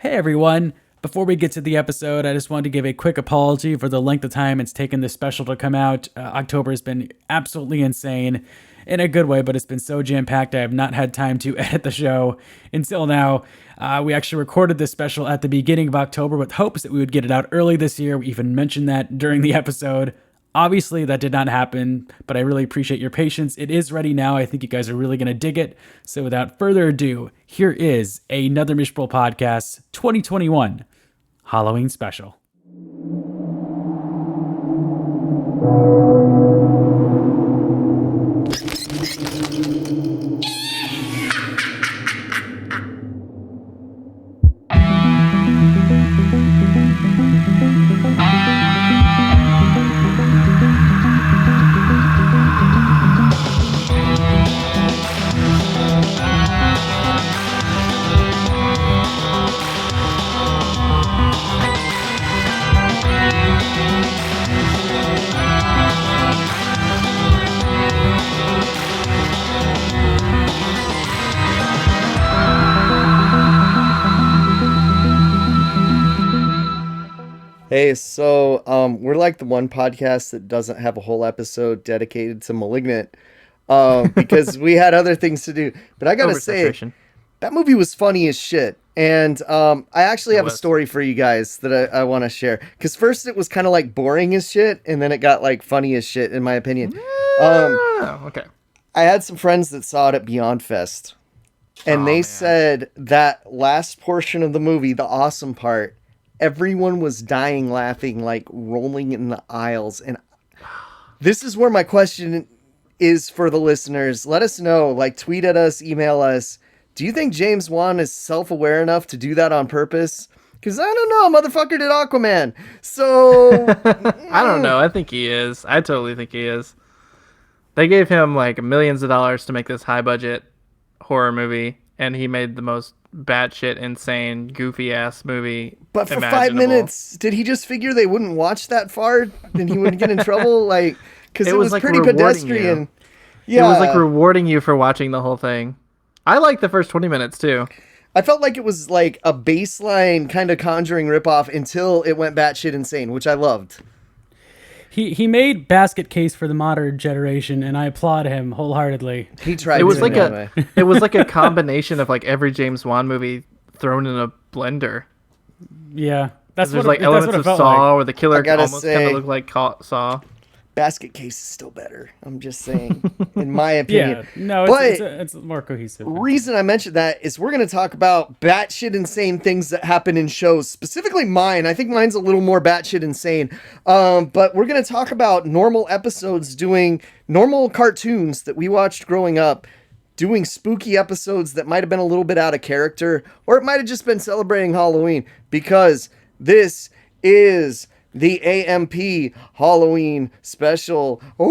Hey everyone! Before we get to the episode, I just wanted to give a quick apology for the length of time it's taken this special to come out. October has been absolutely insane, in a good way, but it's been so jam-packed I have not had time to edit the show until now. We actually recorded this special at the beginning of October with hopes that we would get it out early this year. We even mentioned that during the episode. Obviously, that did not happen, but I really appreciate your patience. It is ready now. I think you guys are really going to dig it. So without further ado, here is Another Miserable Podcast 2021 Halloween Special. Hey, so we're like the one podcast that doesn't have a whole episode dedicated to Malignant because we had other things to do. But I gotta say, that movie was funny as shit. And I actually have a story for you guys that I want to share. Because first it was kind of like boring as shit, and then it got like funny as shit, in my opinion. Okay. I had some friends that saw it at Beyond Fest. And they said that last portion of the movie, the awesome part, everyone was dying laughing, like rolling in the aisles. And this is where my question is for the listeners. Let us know, like tweet at us, email us. Do you think James Wan is self-aware enough to do that on purpose? Because I don't know, motherfucker did Aquaman. So I don't know. I think he is. I totally think he is. They gave him like millions of dollars to make this high budget horror movie, and he made the most batshit insane goofy ass movie. But for 5 minutes, did he just figure they wouldn't watch that far and he wouldn't get in trouble? Like, because it was like pretty pedestrian. Yeah, it was like rewarding you for watching the whole thing. I liked the first 20 minutes too. I felt like it was like a baseline kind of Conjuring ripoff until it went batshit insane, which I loved. He made Basket Case for the modern generation, and I applaud him wholeheartedly. He tried. It was like it was like a combination of like every James Wan movie thrown in a blender. Yeah, that's there's what like elements of Saw, where the killer almost kind of looked like Saw. Basket Case is still better. I'm just saying, in my opinion. Yeah, no, it's more cohesive. Reason I mentioned that is we're going to talk about batshit insane things that happen in shows, specifically mine. I think mine's a little more batshit insane. But we're going to talk about normal episodes doing normal cartoons that we watched growing up, doing spooky episodes that might have been a little bit out of character, or it might have just been celebrating Halloween, because this is the AMP Halloween special. Ooh.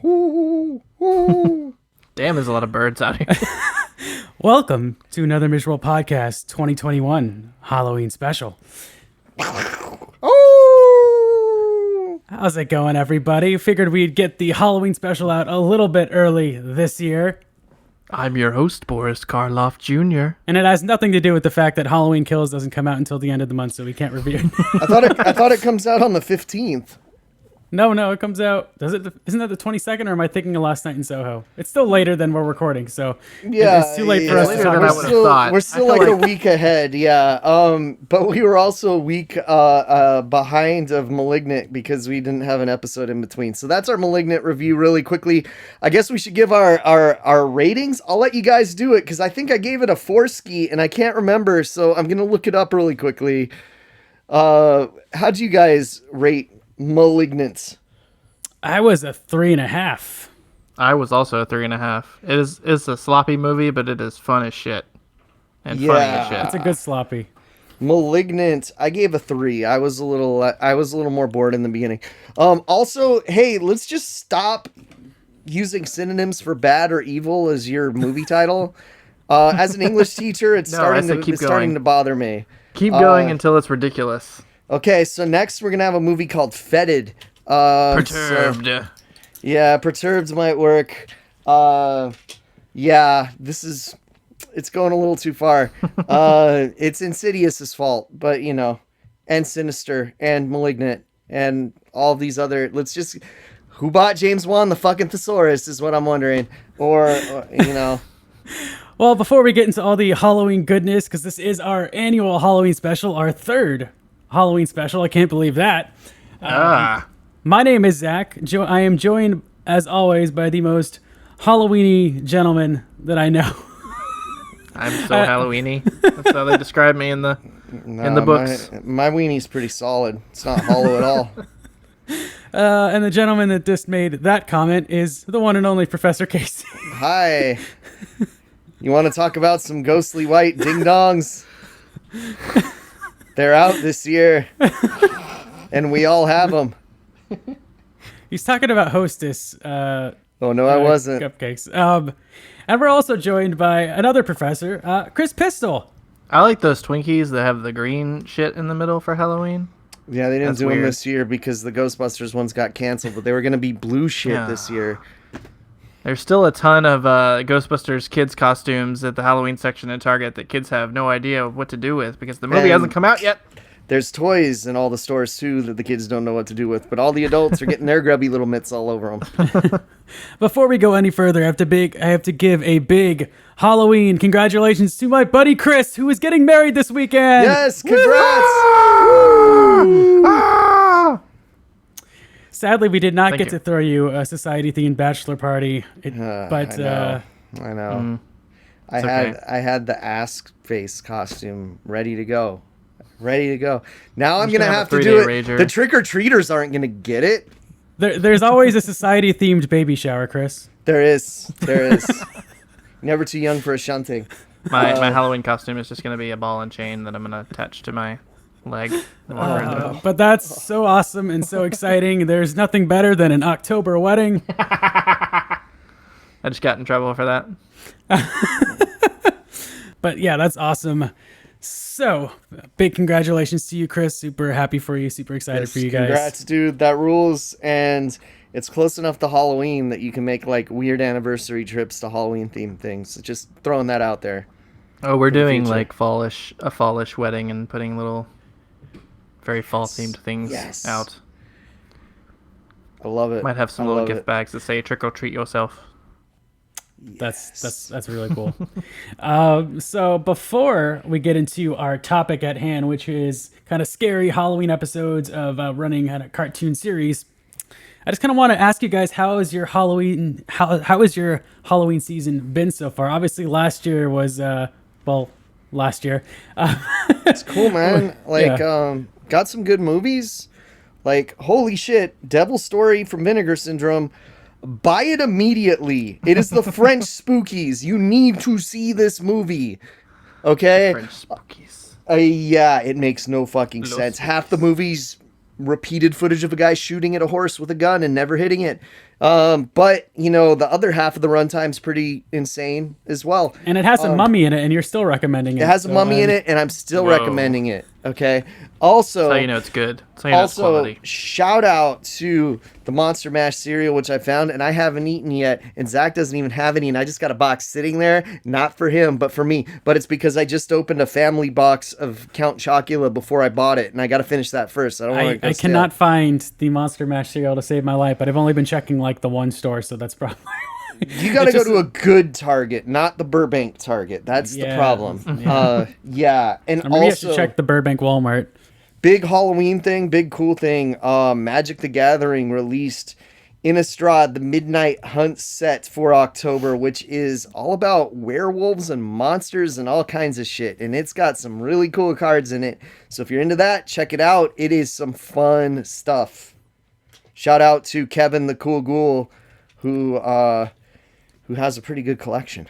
Ooh. Ooh. Damn, there's a lot of birds out here. Welcome to Another Miserable Podcast 2021 Halloween special. Oh. How's it going, everybody? Figured we'd get the Halloween special out a little bit early this year. I'm your host, Boris Karloff Jr. And it has nothing to do with the fact that Halloween Kills doesn't come out until the end of the month, so we can't review it. I thought it comes out on the 15th. No, it comes out. Isn't that the 22nd, or am I thinking of Last Night in Soho? It's still later than we're recording, so it's too late for us to talk about. We're still like a week ahead, yeah. But we were also a week behind of Malignant because we didn't have an episode in between. So that's our Malignant review really quickly. I guess we should give our ratings. I'll let you guys do it because I think I gave it a 4-ski and I can't remember, so I'm going to look it up really quickly. How'd you guys rate Malignant? I was a 3.5. I was also a 3.5. It's a sloppy movie, but it is fun as shit. And funny as shit. It's a good sloppy. Malignant, I gave a 3. I was a little more bored in the beginning. Also, hey, let's just stop using synonyms for bad or evil as your movie title. As an English teacher, it's starting to bother me. Keep going until it's ridiculous. Okay, so next we're going to have a movie called Fetid. Perturbed. Perturbed might work. Yeah, it's going a little too far. It's Insidious's fault, but and Sinister and Malignant and all these other. Who bought James Wan the fucking thesaurus is what I'm wondering, or. Well, before we get into all the Halloween goodness, because this is our annual Halloween special, our third Halloween special. I can't believe that. My name is Zach. I am joined, as always, by the most Halloweeny gentleman that I know. I'm so Halloweeny. That's how they describe me in the books. My weenie's pretty solid. It's not hollow at all. And the gentleman that just made that comment is the one and only Professor Casey. Hi. You want to talk about some ghostly white ding-dongs? They're out this year. And we all have them. He's talking about Hostess. Oh, no, I wasn't. Cupcakes. And we're also joined by another professor, Kris Pistol. I like those Twinkies that have the green shit in the middle for Halloween. Yeah, they didn't do them weird. this year because the Ghostbusters ones got canceled, but they were going to be blue shit this year. There's still a ton of Ghostbusters kids costumes at the Halloween section at Target that kids have no idea what to do with because the movie hasn't come out yet. There's toys in all the stores, too, that the kids don't know what to do with, but all the adults are getting their grubby little mitts all over them. Before we go any further, I have to give a big Halloween congratulations to my buddy Kris, who is getting married this weekend. Yes, congrats! Sadly, we did not get you. to throw you a society-themed bachelor party, I know. Okay. I had the ass face costume ready to go. Now I'm going to have to do it. Rager. The trick-or-treaters aren't going to get it. there's always a society-themed baby shower, Kris. There is. Never too young for a shunting. My Halloween costume is just going to be a ball and chain that I'm going to attach to my leg. But that's so awesome and so exciting. There's nothing better than an October wedding. I just got in trouble for that. But yeah, that's awesome. So, big congratulations to you, Kris. Super happy for you. Super excited for you guys. Congrats, dude. That rules. And it's close enough to Halloween that you can make like weird anniversary trips to Halloween themed things. So just throwing that out there. Oh, we're doing future. like a fallish wedding and putting little very fall themed things out. I love it. Might have some little gift bags that say trick or treat yourself. That's really cool. So before we get into our topic at hand, which is kind of scary Halloween episodes of running a cartoon series, I just kind of want to ask you guys, how has your Halloween season been so far? Obviously, last year was last year. It's cool, man. Got some good movies. Like, holy shit, Devil's Story from Vinegar Syndrome. Buy it immediately. It is the French Spookies. You need to see this movie. Okay? French Spookies. Yeah, it makes no fucking sense. Half the movie's repeated footage of a guy shooting at a horse with a gun and never hitting it. But, the other half of the runtime's pretty insane as well. And it has a mummy in it, and you're still recommending it. It has a mummy in it, and I'm still recommending it. Okay? Also, That's how you know it's good. That's how you know it's quality. Shout out to the Monster Mash cereal, which I found, and I haven't eaten yet, and Zach doesn't even have any, and I just got a box sitting there, not for him, but for me. But it's because I just opened a family box of Count Chocula before I bought it, and I got to finish that first. I cannot find the Monster Mash cereal to save my life, but I've only been checking like the one store, so that's probably you got to go to a good Target, not the Burbank Target. That's the problem. Yeah. And maybe I should check the Burbank Walmart. Big Halloween thing, big cool thing. Magic the Gathering released Innistrad, the Midnight Hunt set for October, which is all about werewolves and monsters and all kinds of shit. And it's got some really cool cards in it. So if you're into that, check it out. It is some fun stuff. Shout out to Kevin the Cool Ghoul, who has a pretty good collection.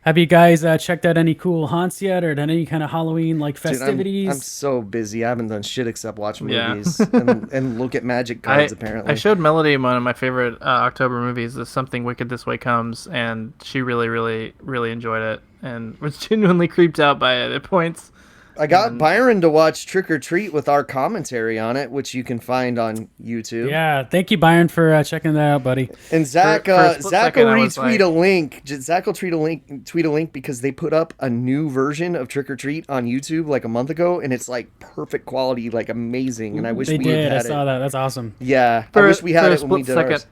Have you guys checked out any cool haunts yet, or done any kind of Halloween festivities? Dude, I'm so busy. I haven't done shit except watch movies and look at magic cards. Apparently, I showed Melody one of my favorite October movies, is Something Wicked This Way Comes, and she really, really, really enjoyed it and was genuinely creeped out by it at points. I got Byron to watch Trick or Treat with our commentary on it, which you can find on YouTube. Yeah, thank you, Byron, for checking that out, buddy. And Zach, For a split Zach will second, I was retweet like- a link. Zach will tweet a link because they put up a new version of Trick or Treat on YouTube like a month ago, and it's like perfect quality, like amazing. And I wish They we did. I had saw it. that. That's awesome. Yeah, I For- wish we had for a it when we split did ours.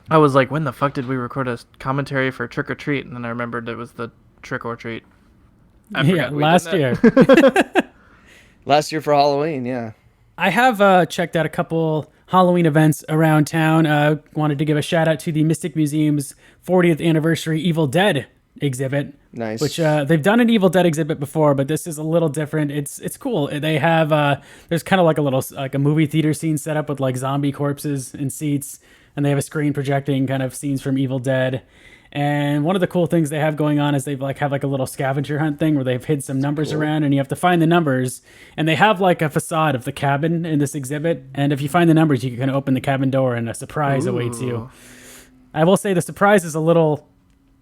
I was like, when the fuck did we record a commentary for Trick or Treat? And then I remembered it was the Trick or Treat. I Yeah, forgot we did last that. year. Last year for Halloween, yeah. I have checked out a couple Halloween events around town. Wanted to give a shout out to the Mystic Museum's 40th anniversary Evil Dead exhibit. Nice. Which they've done an Evil Dead exhibit before, but this is a little different. It's cool. They have there's kind of like a movie theater scene set up with like zombie corpses and seats, and they have a screen projecting kind of scenes from Evil Dead. And one of the cool things they have going on is they have a little scavenger hunt thing where they've hid some numbers around, and you have to find the numbers. And they have like a facade of the cabin in this exhibit, and if you find the numbers, you can kind of open the cabin door, and a surprise awaits you. I will say the surprise is a little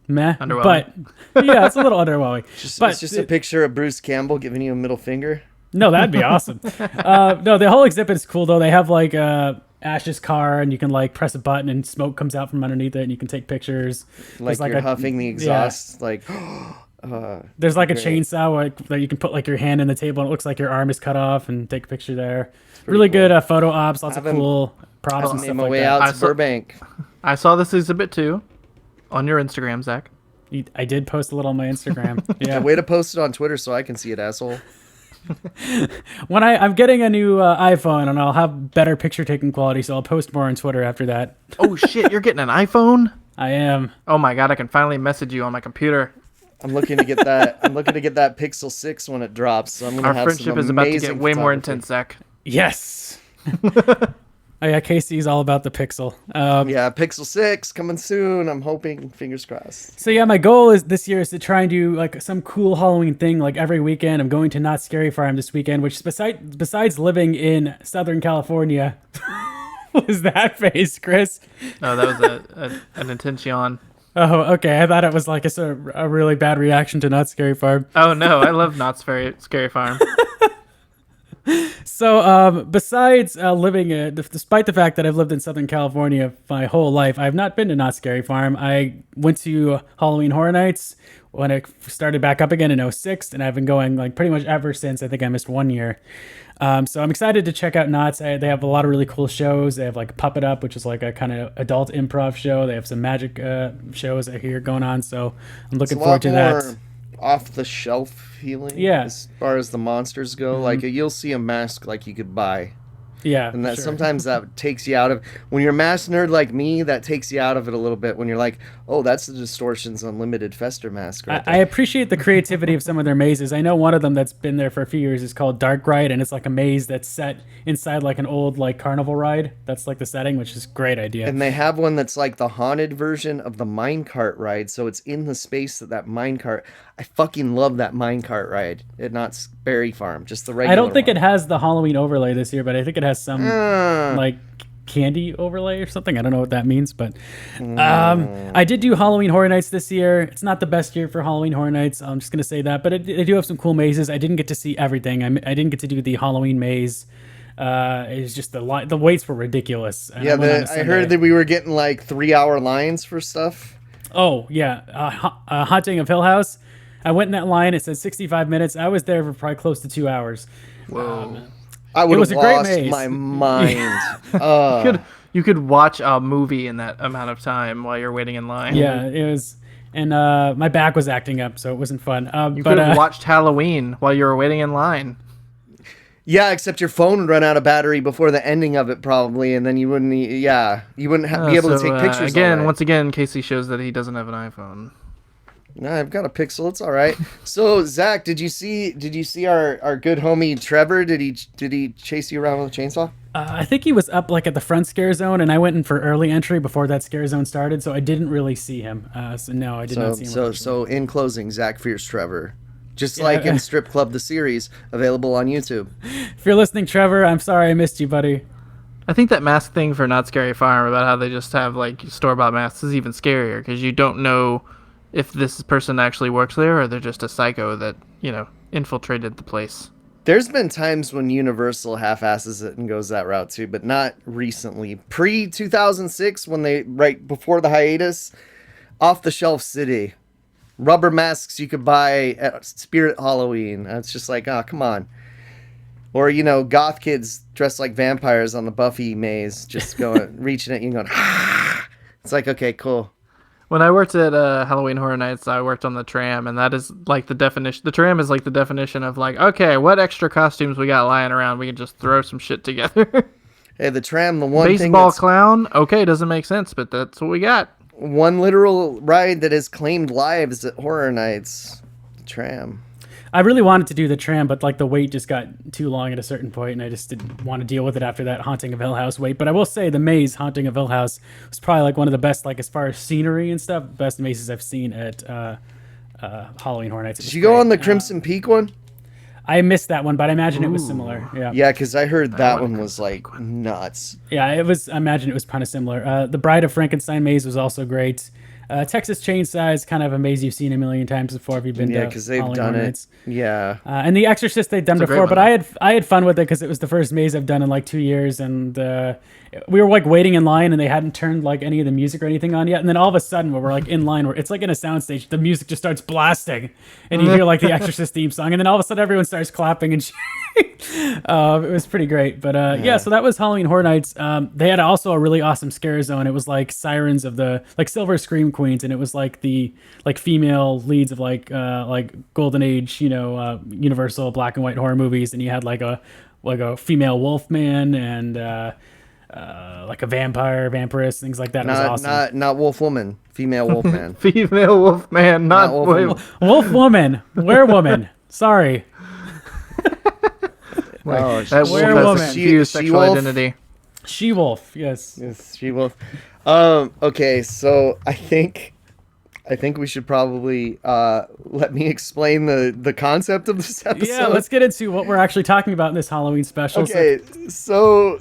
meh, Underwhelming. but yeah, it's a little underwhelming. But It's just a picture of Bruce Campbell giving you a middle finger. no, that'd be awesome. No, the whole exhibit is cool though. They have like Ash's car, and you can like press a button, and smoke comes out from underneath it, and you can take pictures. Like There's you're huffing the exhaust. Like, There's like a chainsaw that you can put like your hand in the table, and it looks like your arm is cut off, and take a picture there. Really cool. good photo ops, lots of haven't- cool props and made stuff my like way that. out I to saw- Burbank. I saw this exhibit too on your Instagram, Zach. I did post a little on my Instagram. Yeah, Yeah, way to post it on Twitter so I can see it, asshole. when I'm getting a new iPhone, and I'll have better picture taking quality, so I'll post more on Twitter after that. Oh shit, you're getting an iPhone? I am. Oh my god, I can finally message you on my computer. I'm looking to get that. I'm looking to get that Pixel 6 when it drops. So I'm gonna Our have friendship some is about to amazing get way more photography. intense, Zach. Yes. Oh yeah, Casey's all about the Pixel. Yeah, Pixel 6 coming soon. I'm hoping. Fingers crossed. So yeah, my goal is this year is to try and do like some cool Halloween thing like every weekend. I'm going to Not Scary Farm this weekend, which besides living in Southern California, what was that face, Kris? Oh, that was an intention. Oh, okay. I thought it was like a really bad reaction to Not Scary Farm. Oh no, I love Not Scary Farm. So, besides living, despite the fact that I've lived in Southern California my whole life, I've not been to Not Scary Farm. I went to Halloween Horror Nights when it started back up again in '06, and I've been going like pretty much ever since. I think I missed 1 year. So I'm excited to check out Knott's. They have a lot of really cool shows. They have like Puppet Up, which is like a kind of adult improv show. They have some magic shows I hear going on. So I'm looking forward to that. Off the shelf feeling. Yeah. As far as the monsters go, like you'll see a mask like you could buy. Yeah, And that sure. sometimes that takes you out of when you're a mask nerd like me, that takes you out of it a little bit when you're like, oh, that's the Distortions Unlimited Fester mask right I appreciate the creativity of some of their mazes. I know one of them that's been there for a few years is called Dark Ride, and it's like a maze that's set inside like an old like carnival ride. That's like the setting, which is a great idea. And they have one that's like the haunted version of the minecart ride, so it's in the space that minecart. I fucking love that minecart ride at Knott's Berry Farm, just the regular I don't think one. it has the Halloween overlay this year, but I think it has some Uh, like candy overlay or something. I don't know what that means, but I did do Halloween Horror Nights this year. It's not the best year for Halloween Horror Nights. I'm just gonna say that, but they do have some cool mazes. I didn't get to see everything. I didn't get to do the Halloween maze. It's just the waits were ridiculous. And yeah, I went on a I Sunday. heard that we were getting like 3-hour lines for stuff. Oh yeah, Haunting of Hill House. I went in that line. It said 65 minutes. I was there for probably close to 2 hours. Whoa. I would was have a great lost maze. my mind. You could watch a movie in that amount of time while you're waiting in line. Yeah, it was, and my back was acting up, so it wasn't fun. You But could have watched Halloween while you were waiting in line. Yeah, except your phone would run out of battery before the ending of it probably, and then you wouldn't. You wouldn't be able to take pictures. Again, all once again, Casey shows that he doesn't have an iPhone. No, I've got a Pixel. It's all right. So Zach, did you see our good homie Trevor? Did he chase you around with a chainsaw? I think he was up like at the front scare zone, and I went in for early entry before that scare zone started, so I didn't really see him. So no, I did not see him. So in closing, Zach fears Trevor. Just like in Strip Club the series, available on YouTube. If you're listening, Trevor, I'm sorry I missed you, buddy. I think that mask thing for Not Scary Farm about how they just have like store-bought masks is even scarier because you don't know if this person actually works there or they're just a psycho that infiltrated the place. There's been times when Universal half-asses it and goes that route too, but not recently. Pre-2006, when right before the hiatus, off-the-shelf city. Rubber masks you could buy at Spirit Halloween. And it's just like, oh, come on. Or, goth kids dressed like vampires on the Buffy maze, just going, reaching at you and going, ah! It's like, okay, cool. When I worked at Halloween Horror Nights, I worked on the tram, and that is like the definition. The tram is like the definition of like, okay, what extra costumes we got lying around? We can just throw some shit together. Hey, the tram, the one baseball clown. Okay, doesn't make sense, but that's what we got. One literal ride that has claimed lives at Horror Nights. The tram. I really wanted to do the tram, but like the wait just got too long at a certain point, and I just didn't want to deal with it after that Haunting of Hill House wait. But I will say the maze Haunting of Hill House was probably like one of the best, like as far as scenery and stuff, best mazes I've seen at Halloween Horror Nights. Did you go on the Crimson Peak one? I missed that one, but I imagine it was similar. Yeah, because I heard that one was like nuts. Yeah, it was. I imagine it was kind of similar. The Bride of Frankenstein maze was also great. Texas Chainsaw is kind of a maze you've seen a million times before if you've been to because they've Halloween done Horror it. Nights. Yeah, and The Exorcist they've done before, but I had fun with it because it was the first maze I've done in like 2 years, and we were like waiting in line and they hadn't turned like any of the music or anything on yet, and then all of a sudden when we're like in line, where it's like in a soundstage, the music just starts blasting, and you hear like the Exorcist theme song, and then all of a sudden everyone starts clapping and it was pretty great. But so that was Halloween Horror Nights. They had also a really awesome scare zone. It was like sirens of the like Silver Scream Queens, and it was like the like female leads of like Golden Age, Universal black and white horror movies, and you had like a female wolfman and like a vampiress, things like that. It was awesome. Not wolf woman, female wolfman. Female wolfman, not wolf woman, werewoman. Sorry. That wolf has a confused sexual identity. She-wolf, yes. Yes, she-wolf. Okay, so I think we should probably let me explain the concept of this episode. Yeah, let's get into what we're actually talking about in this Halloween special. Okay, so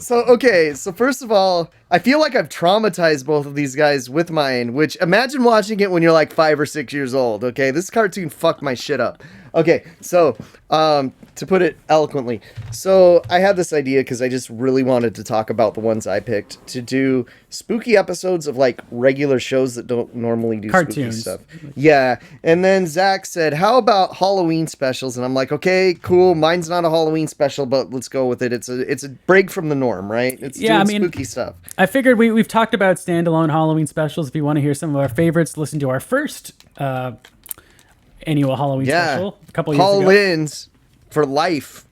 first of all, I feel like I've traumatized both of these guys with mine, which imagine watching it when you're like 5 or 6 years old, okay? This cartoon fucked my shit up. Okay, so to put it eloquently, so I had this idea because I just really wanted to talk about the ones I picked to do spooky episodes of like regular shows that don't normally do cartoons. Spooky stuff. Yeah, and then Zach said, "How about Halloween specials?" And I'm like, "Okay, cool. Mine's not a Halloween special, but let's go with it. It's a break from the norm, right? It's doing spooky stuff." I figured we've talked about standalone Halloween specials. If you want to hear some of our favorites, listen to our first annual Halloween special a couple years ago. Paul Lynn's for life.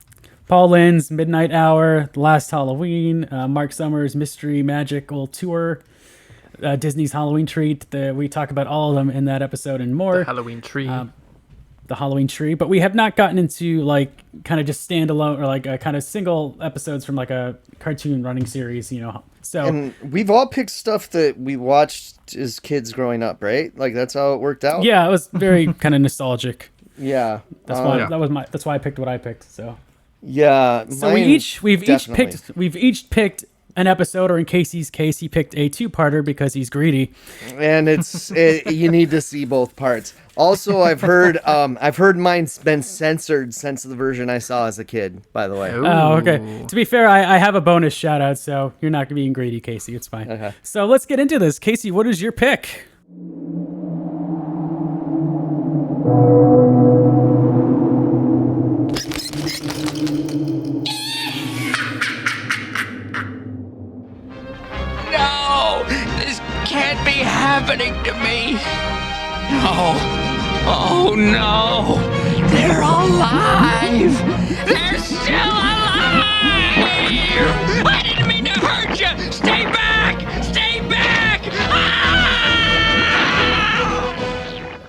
Paul Lynn's Midnight Hour, The Last Halloween, Mark Summers' Mystery Magical Tour, Disney's Halloween Treat. We talk about all of them in that episode and more. The Halloween Tree. The Halloween Tree. But we have not gotten into like kind of just standalone or like kind of single episodes from like a cartoon running series, So and we've all picked stuff that we watched as kids growing up, right? Like that's how it worked out. Yeah, it was very kind of nostalgic. Yeah, that's why I picked what I picked. So yeah, so we've each picked an episode, or in Casey's case, he picked a 2-parter because he's greedy. And you need to see both parts. Also, I've heard mine's been censored since the version I saw as a kid. By the way. Ooh. Oh, okay. To be fair, I have a bonus shout out, so you're not being greedy, Casey. It's fine. Okay. So let's get into this. Casey, what is your pick? No! This can't be happening to me! No! Oh no! They're alive! They're still alive! I didn't mean to hurt you! Stay back! Stay back! Ah!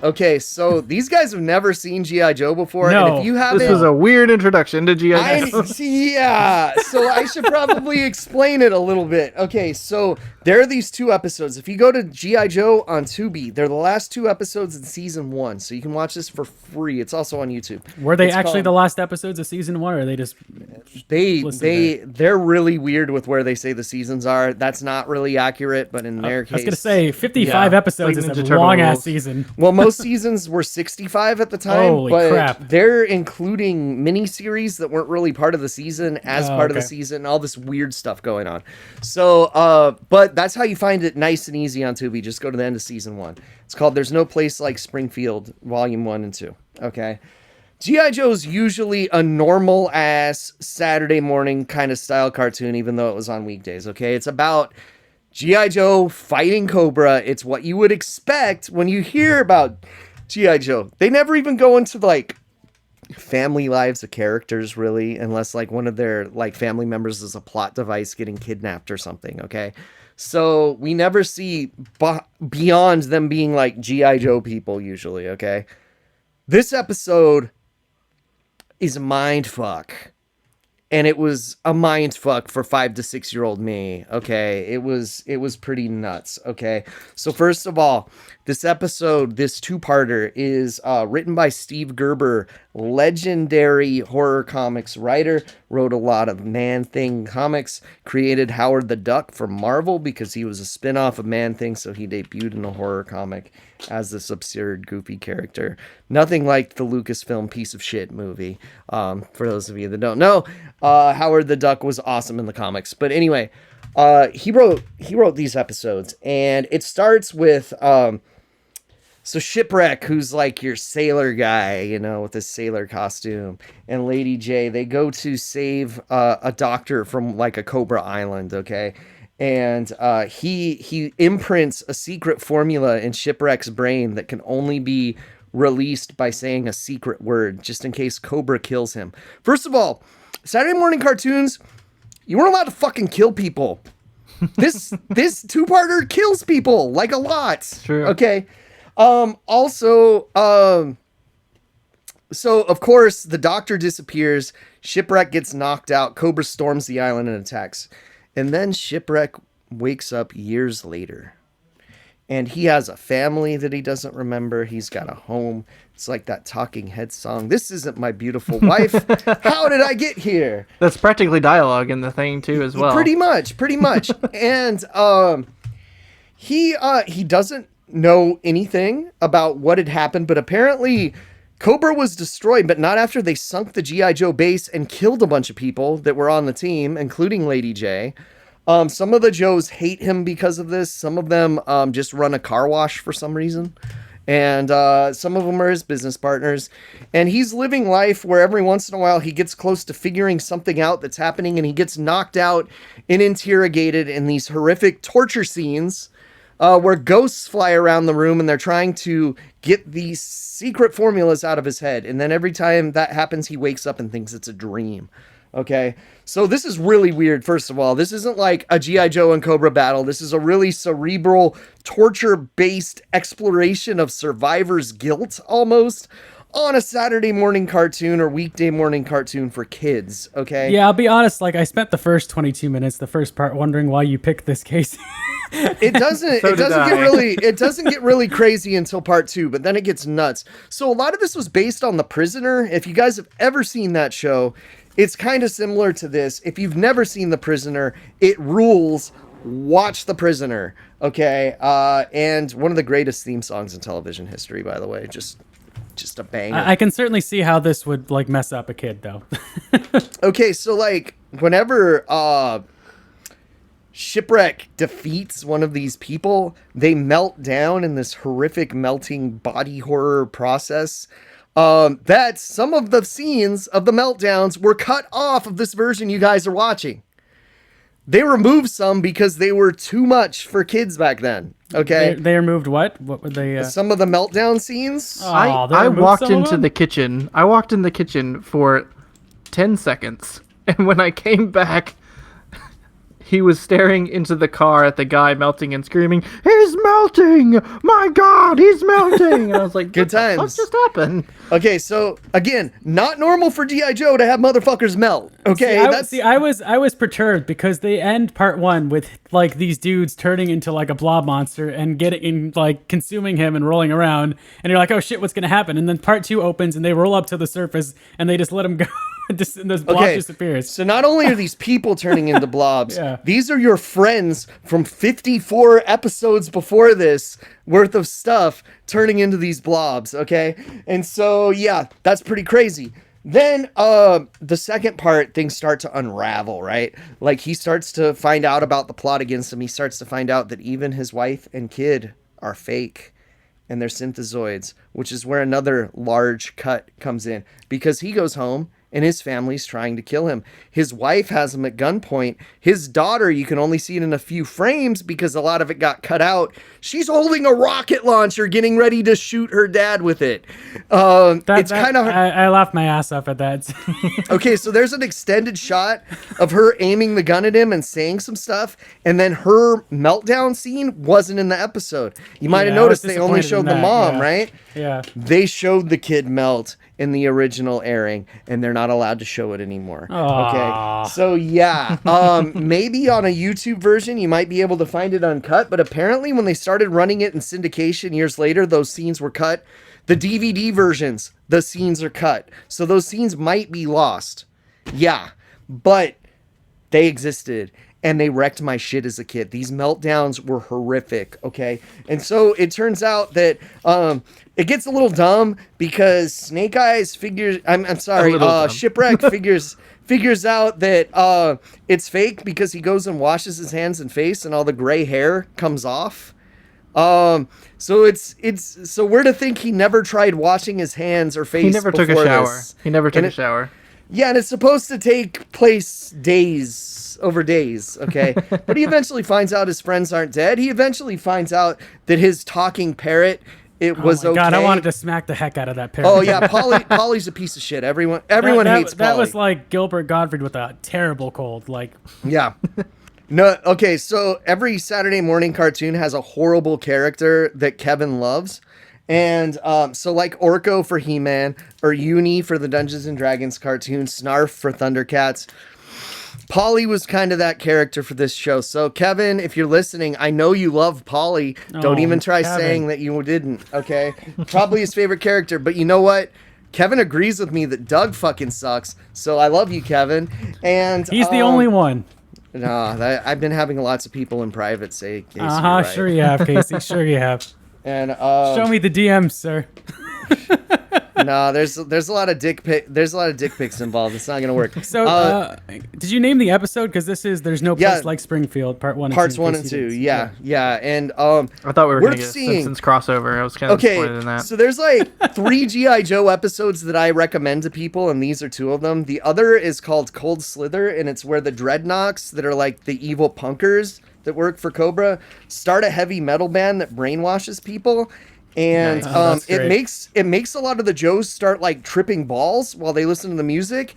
Okay, so these guys have never seen G.I. Joe before. No. And if you haven't, This was a weird introduction to G.I. Joe. Yeah, so I should probably explain it a little bit. Okay, so there are these 2 episodes. If you go to G.I. Joe on Tubi, they're the last 2 episodes in season 1, so you can watch this for free. It's also on YouTube. Were they actually the last episodes of season 1, or are they just they're really weird with where they say the seasons are. That's not really accurate, but in their case, I was gonna say 55 episodes is a long ass season. Well, most Most seasons were 65 at the time, Holy but crap. they're including miniseries that weren't really part of the season as part of the okay. season, all this weird stuff going on. So, but that's how you find it nice and easy on Tubi. Just go to the end of season 1. It's called There's No Place Like Springfield, Volume 1 and 2. Okay. G.I. Joe's usually a normal ass Saturday morning kind of style cartoon, even though it was on weekdays. Okay. It's about G.I. Joe fighting Cobra. It's what you would expect when you hear about G.I. Joe. They never even go into like family lives of characters, really, unless like one of their like family members is a plot device getting kidnapped or something. Okay. So we never see beyond them being like G.I. Joe people usually. Okay. This episode is mind fuck. And it was a mind fuck for 5 to 6 year old me. Okay. It was pretty nuts. Okay. So first of all, this episode, this 2-parter is written by Steve Gerber, legendary horror comics writer, wrote a lot of Man-Thing comics, created Howard the Duck for Marvel because he was a spinoff of Man-Thing. So he debuted in a horror comic as this absurd, goofy character. Nothing like the Lucasfilm piece of shit movie. For those of you that don't know, Howard the Duck was awesome in the comics. But anyway, he wrote these episodes, and it starts with so Shipwreck, who's like your sailor guy, you know, with his sailor costume, and Lady J, they go to save a doctor from like a Cobra Island. Okay. And he imprints a secret formula in Shipwreck's brain that can only be released by saying a secret word, just in case Cobra kills him. First of all, Saturday morning cartoons, you weren't allowed to fucking kill people. This 2-parter kills people like a lot. True. Okay. Also, so of course the doctor disappears. Shipwreck gets knocked out. Cobra storms the island and attacks. And then Shipwreck wakes up years later. And he has a family that he doesn't remember. He's got a home. It's like that Talking Heads song. This isn't my beautiful wife. How did I get here? That's practically dialogue in the thing too, as well. Pretty much. And he doesn't know anything about what had happened, but apparently Cobra was destroyed, but not after they sunk the G.I. Joe base and killed a bunch of people that were on the team, including Lady J. Some of the Joes hate him because of this. Some of them just run a car wash for some reason. And some of them are his business partners. And he's living life where every once in a while he gets close to figuring something out that's happening, and he gets knocked out and interrogated in these horrific torture scenes where ghosts fly around the room and they're trying to get these secret formulas out of his head. And then every time that happens, he wakes up and thinks it's a dream. Okay, so this is really weird. First of all, this isn't like a G.I. Joe and Cobra battle. This is a really cerebral, torture-based exploration of survivor's guilt, almost, on a Saturday morning cartoon or weekday morning cartoon for kids. Okay. Yeah, I'll be honest. Like, I spent the first 22 minutes, the first part, wondering why you picked this case. It doesn't get really crazy until part 2, but then it gets nuts. So a lot of this was based on The Prisoner. If you guys have ever seen that show, it's kind of similar to this. If you've never seen The Prisoner, it rules. Watch The Prisoner. Okay. And one of the greatest theme songs in television history, by the way. Just a banger. I can certainly see how this would like mess up a kid, though. Okay, so like whenever Shipwreck defeats one of these people, they melt down in this horrific melting body horror process. That some of the scenes of the meltdowns were cut off of this version you guys are watching. They removed some because they were too much for kids back then. Okay. They removed what? What were they? Some of the meltdown scenes. I walked into the kitchen. I walked in the kitchen for 10 seconds. And when I came back, he was staring into the car at the guy melting and screaming, "He's melting! My God, he's melting!" And I was like, Good times. What just happened? Okay, so again, not normal for G.I. Joe to have motherfuckers melt. Okay, I was perturbed because they end part 1 with like these dudes turning into like a blob monster and getting like consuming him and rolling around, and you're like, oh shit, what's gonna happen? And then part 2 opens and they roll up to the surface and they just let him go. this blob disappears. So not only are these people turning into blobs, Yeah. these are your friends from 54 episodes before this worth of stuff turning into these blobs, okay? And so, yeah, that's pretty crazy. Then the second part, things start to unravel, right? Like he starts to find out about the plot against him. He starts to find out that even his wife and kid are fake. And they're synthezoids, which is where another large cut comes in because he goes home and his family's trying to kill him. His wife has him at gunpoint. His daughter, you can only see it in a few frames because a lot of it got cut out. She's holding a rocket launcher, getting ready to shoot her dad with it. It's kind of... I laughed my ass off at that. Okay, so there's an extended shot of her aiming the gun at him and saying some stuff, and then her meltdown scene wasn't in the episode. You might have noticed they only showed the mom, right? Yeah. They showed the kid melt in the original airing, and they're not allowed to show it anymore. Aww. Okay, so yeah, maybe on a YouTube version you might be able to find it uncut, but apparently when they started running it in syndication years later, those scenes were cut. The DVD versions, the scenes are cut, so those scenes might be lost. Yeah, but they existed. And they wrecked my shit as a kid. These meltdowns were horrific, okay? And so it turns out that it gets a little dumb because Snake Eyes figures... I'm sorry, Shipwreck figures out that it's fake because he goes and washes his hands and face and all the gray hair comes off. So so we're to think he never tried washing his hands or face. He never took a shower. This. He never took a shower. Yeah, and it's supposed to take place over days, okay? But he eventually finds out his friends aren't dead. He eventually finds out that his talking parrot, was okay. God, I wanted to smack the heck out of that parrot. Oh yeah, Polly's a piece of shit. Everyone hates Polly. That was like Gilbert Gottfried with a terrible cold. Like, yeah. No, okay, so every Saturday morning cartoon has a horrible character that Kevin loves. And so like Orko for He-Man, or Uni for the Dungeons and Dragons cartoon, Snarf for Thundercats. Polly was kind of that character for this show. So Kevin, if you're listening, I know you love Polly. Don't even try saying that you didn't, okay? Probably his favorite character, but you know what? Kevin agrees with me that Doug fucking sucks. So I love you, Kevin. And he's the only one. No, I've been having lots of people in private say, Casey, right. Sure you have, Casey. Sure you have. And show me the DMs, sir. No, there's a lot of dick pics involved. It's not gonna work. So, did you name the episode? Because there's no place like Springfield, part 1 and 2. Parts 1 and 2, yeah. And I thought we were gonna get a Simpsons crossover. I was kind of disappointed in that. So there's like 3 G.I. Joe episodes that I recommend to people, and these are 2 of them. The other is called Cold Slither, and it's where the Dreadnoks, that are like the evil punkers that work for Cobra, start a heavy metal band that brainwashes people. And it makes a lot of the Joes start like tripping balls while they listen to the music,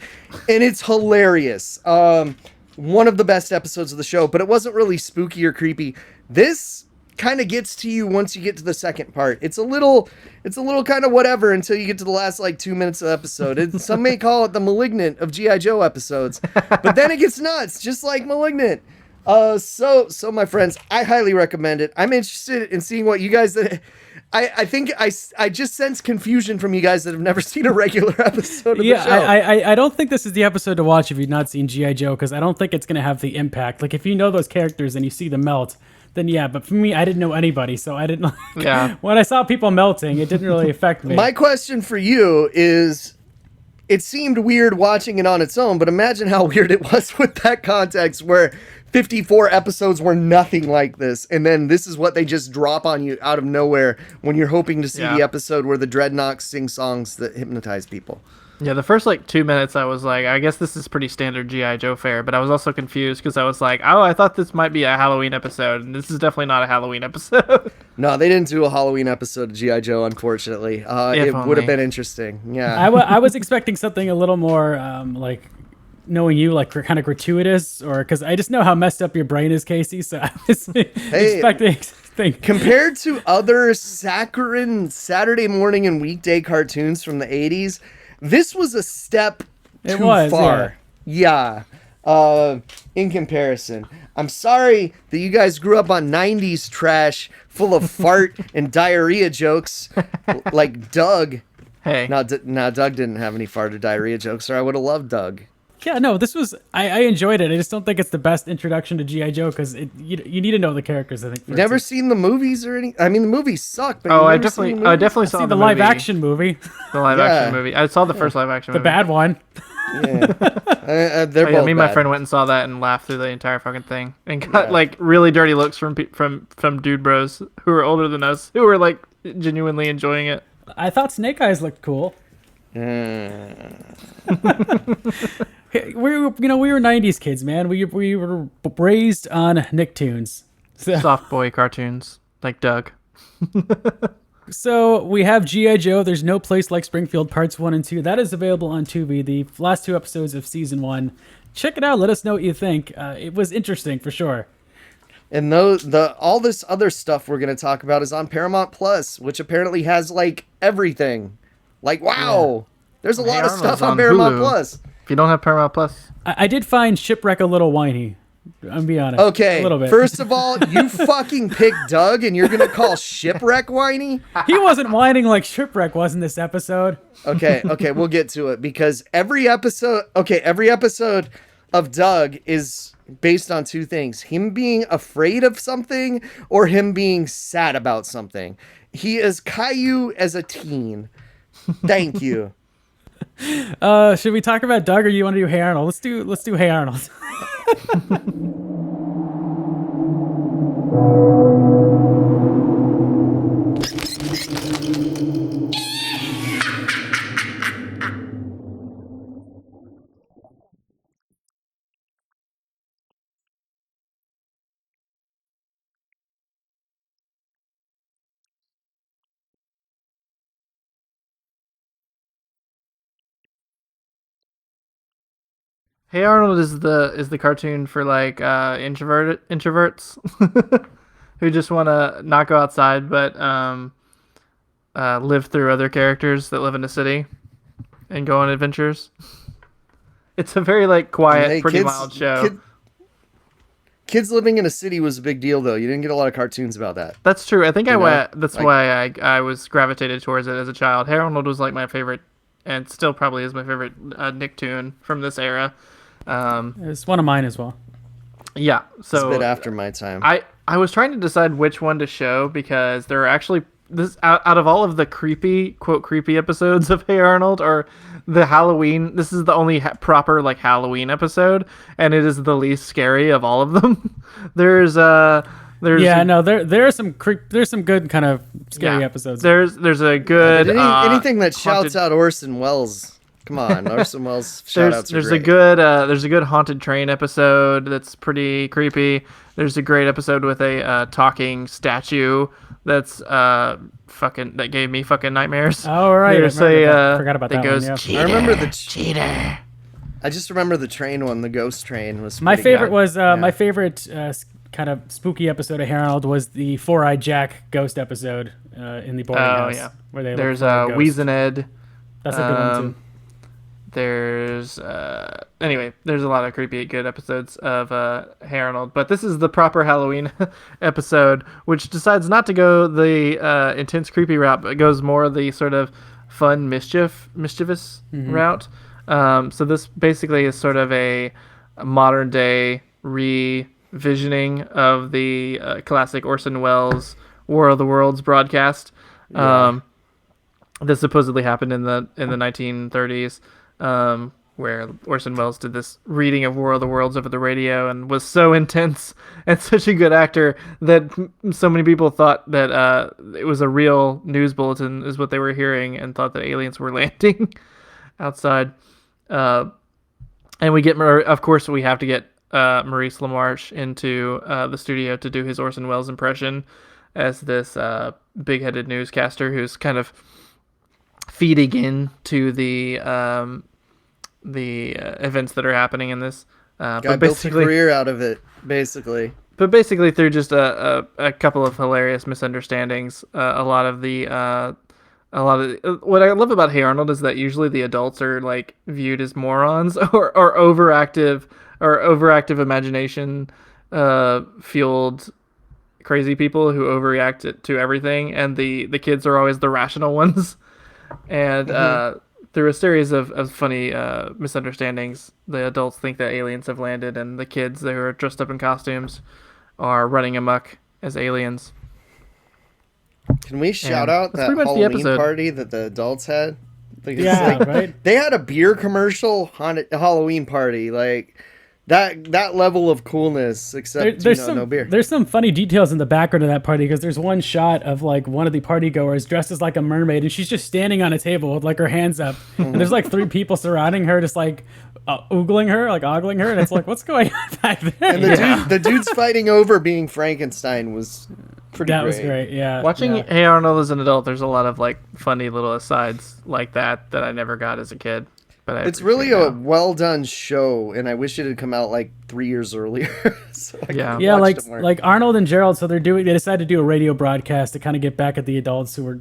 and it's hilarious. One of the best episodes of the show, but it wasn't really spooky or creepy. This kind of gets to you once you get to the second part. It's a little kind of whatever until you get to the last like 2 minutes of the episode. Some may call it the Malignant of G.I. Joe episodes, but then it gets nuts, just like Malignant. So my friends, I highly recommend it. I'm interested in seeing what you guys I think I just sense confusion from you guys that have never seen a regular episode of the show. I don't think this is the episode to watch if you've not seen G.I. Joe, because I don't think it's going to have the impact. Like, if you know those characters and you see them melt, then yeah. But for me, I didn't know anybody, so I didn't. When I saw people melting, it didn't really affect me. My question for you is, it seemed weird watching it on its own, but imagine how weird it was with that context where 54 episodes were nothing like this, and then this is what they just drop on you out of nowhere when you're hoping to see the episode where the Dreadnoks sing songs that hypnotize people. Yeah, the first like 2 minutes I was like, I guess this is pretty standard G.I. Joe fare, but I was also confused because I was like, oh, I thought this might be a Halloween episode, and this is definitely not a Halloween episode. No, they didn't do a Halloween episode of G.I. Joe, unfortunately. It would have been interesting. Yeah, I was expecting something a little more like, knowing you, like kind of gratuitous, or because I just know how messed up your brain is, Casey. So I was expecting things. Compared to other saccharine Saturday morning and weekday cartoons from the 80s, this was a step too far. Yeah. In comparison. I'm sorry that you guys grew up on 90s trash full of fart and diarrhea jokes like Doug Hey. Now, Doug didn't have any fart or diarrhea jokes, or I would have loved Doug. Yeah, no, this was I enjoyed it. I just don't think it's the best introduction to G.I. Joe because you need to know the characters. I think. You never seen the movies or any? I mean, the movies suck. But I definitely saw the the live movie. action movie, The live action movie. I saw the first live action the movie. bad one. Yeah, they're Oh, yeah, both me and my bad. friend went and saw that and laughed through the entire fucking thing and got like really dirty looks from dude bros who were older than us who were like genuinely enjoying it. I thought Snake Eyes looked cool. We were '90s kids, man. We were raised on Nicktoons. Soft boy cartoons like Doug. So we have G.I. Joe. There's No Place Like Springfield Parts 1 and 2. That is available on Tubi. The last 2 episodes of Season 1. Check it out. Let us know what you think. It was interesting for sure. And all this other stuff we're going to talk about is on Paramount Plus, which apparently has like everything. Like, wow, there's a lot of Arnold's stuff on on Paramount Hulu. Plus. If you don't have Paramount Plus, I did find Shipwreck a little whiny. I'm be honest. Okay, a little bit. first of all, you fucking picked Doug and you're going to call Shipwreck whiny? He wasn't whining like Shipwreck was in this episode. Okay, we'll get to it because every episode of Doug is based on 2 things: him being afraid of something or him being sad about something. He is Caillou as a teen. Thank you. Should we talk about Doug or you want to do Hey Arnold? Let's do Hey Arnold. Hey Arnold is the cartoon for like introverts who just want to not go outside but live through other characters that live in a city and go on adventures. It's a very like quiet, Hey, pretty mild show. Kids living in a city was a big deal, though. You didn't get a lot of cartoons about that. That's true. I think You know, that's like- why I was gravitated towards it as a child. Hey Arnold was like my favorite, and still probably is my favorite Nicktoon from this era. It's one of mine as well. Yeah, It's a so bit after my time. I was trying to decide which one to show because there are actually this out of all of the creepy episodes of Hey Arnold or the Halloween. This is the only proper like Halloween episode, and it is the least scary of all of them. There's Yeah, no, there are some there's some good kind of scary episodes. There's a good Anything that shouts haunted- out Orson Welles. Come on, Orson Welles shout-outs are great. there's a good haunted train episode that's pretty creepy. There's a great episode with a talking statue that's that gave me fucking nightmares. Oh, right. There's I remember that. a Forgot about that that goes one, yeah. I remember the Cheater. I just remember the train one, the ghost train was My pretty favorite good. was my favorite kind of spooky episode of Harold was the Four-Eyed Jack ghost episode in the boarding house. Yeah. Where they There's look for a ghost. Weazened. That's a good one too. There's anyway, there's a lot of creepy good episodes of Hey Arnold, but this is the proper Halloween episode, which decides not to go the intense creepy route, but goes more the sort of fun mischievous route. So this basically is sort of a modern day revisioning of the classic Orson Welles War of the Worlds broadcast. This supposedly happened in the 1930s. Where Orson Welles did this reading of War of the Worlds over the radio and was so intense and such a good actor that so many people thought that it was a real news bulletin is what they were hearing and thought that aliens were landing outside. And we get, of course, we have to get Maurice LaMarche into the studio to do his Orson Welles impression as this big-headed newscaster who's kind of feeding into the events that are happening in this. Guy built a career out of it, basically. But basically through just a couple of hilarious misunderstandings, what I love about Hey Arnold is that usually the adults are like viewed as morons or overactive imagination fueled crazy people who overreact to everything, and the kids are always the rational ones. And through a series of funny misunderstandings, the adults think that aliens have landed, and the kids that are dressed up in costumes are running amok as aliens. Can we shout And out that's that pretty much the Halloween episode. party that the adults had? Like, it's Yeah, like, right. They had a beer commercial Halloween party, like that level of coolness. Except no beer. There's some funny details in the background of that party because there's one shot of like one of the party goers dressed as like a mermaid, and she's just standing on a table with like her hands up, and there's like 3 people surrounding her, just like ogling her, and it's like, what's going on back there? And the dude's fighting over being Frankenstein was pretty That great. was great. Yeah. Watching yeah. Hey Arnold as an adult, there's a lot of like funny little asides like that I never got as a kid. But It's really a well done show, and I wish it had come out like 3 years earlier. So I Yeah. could've Yeah, watched it more. like Arnold and Gerald. So they decided to do a radio broadcast to kind of get back at the adults who were,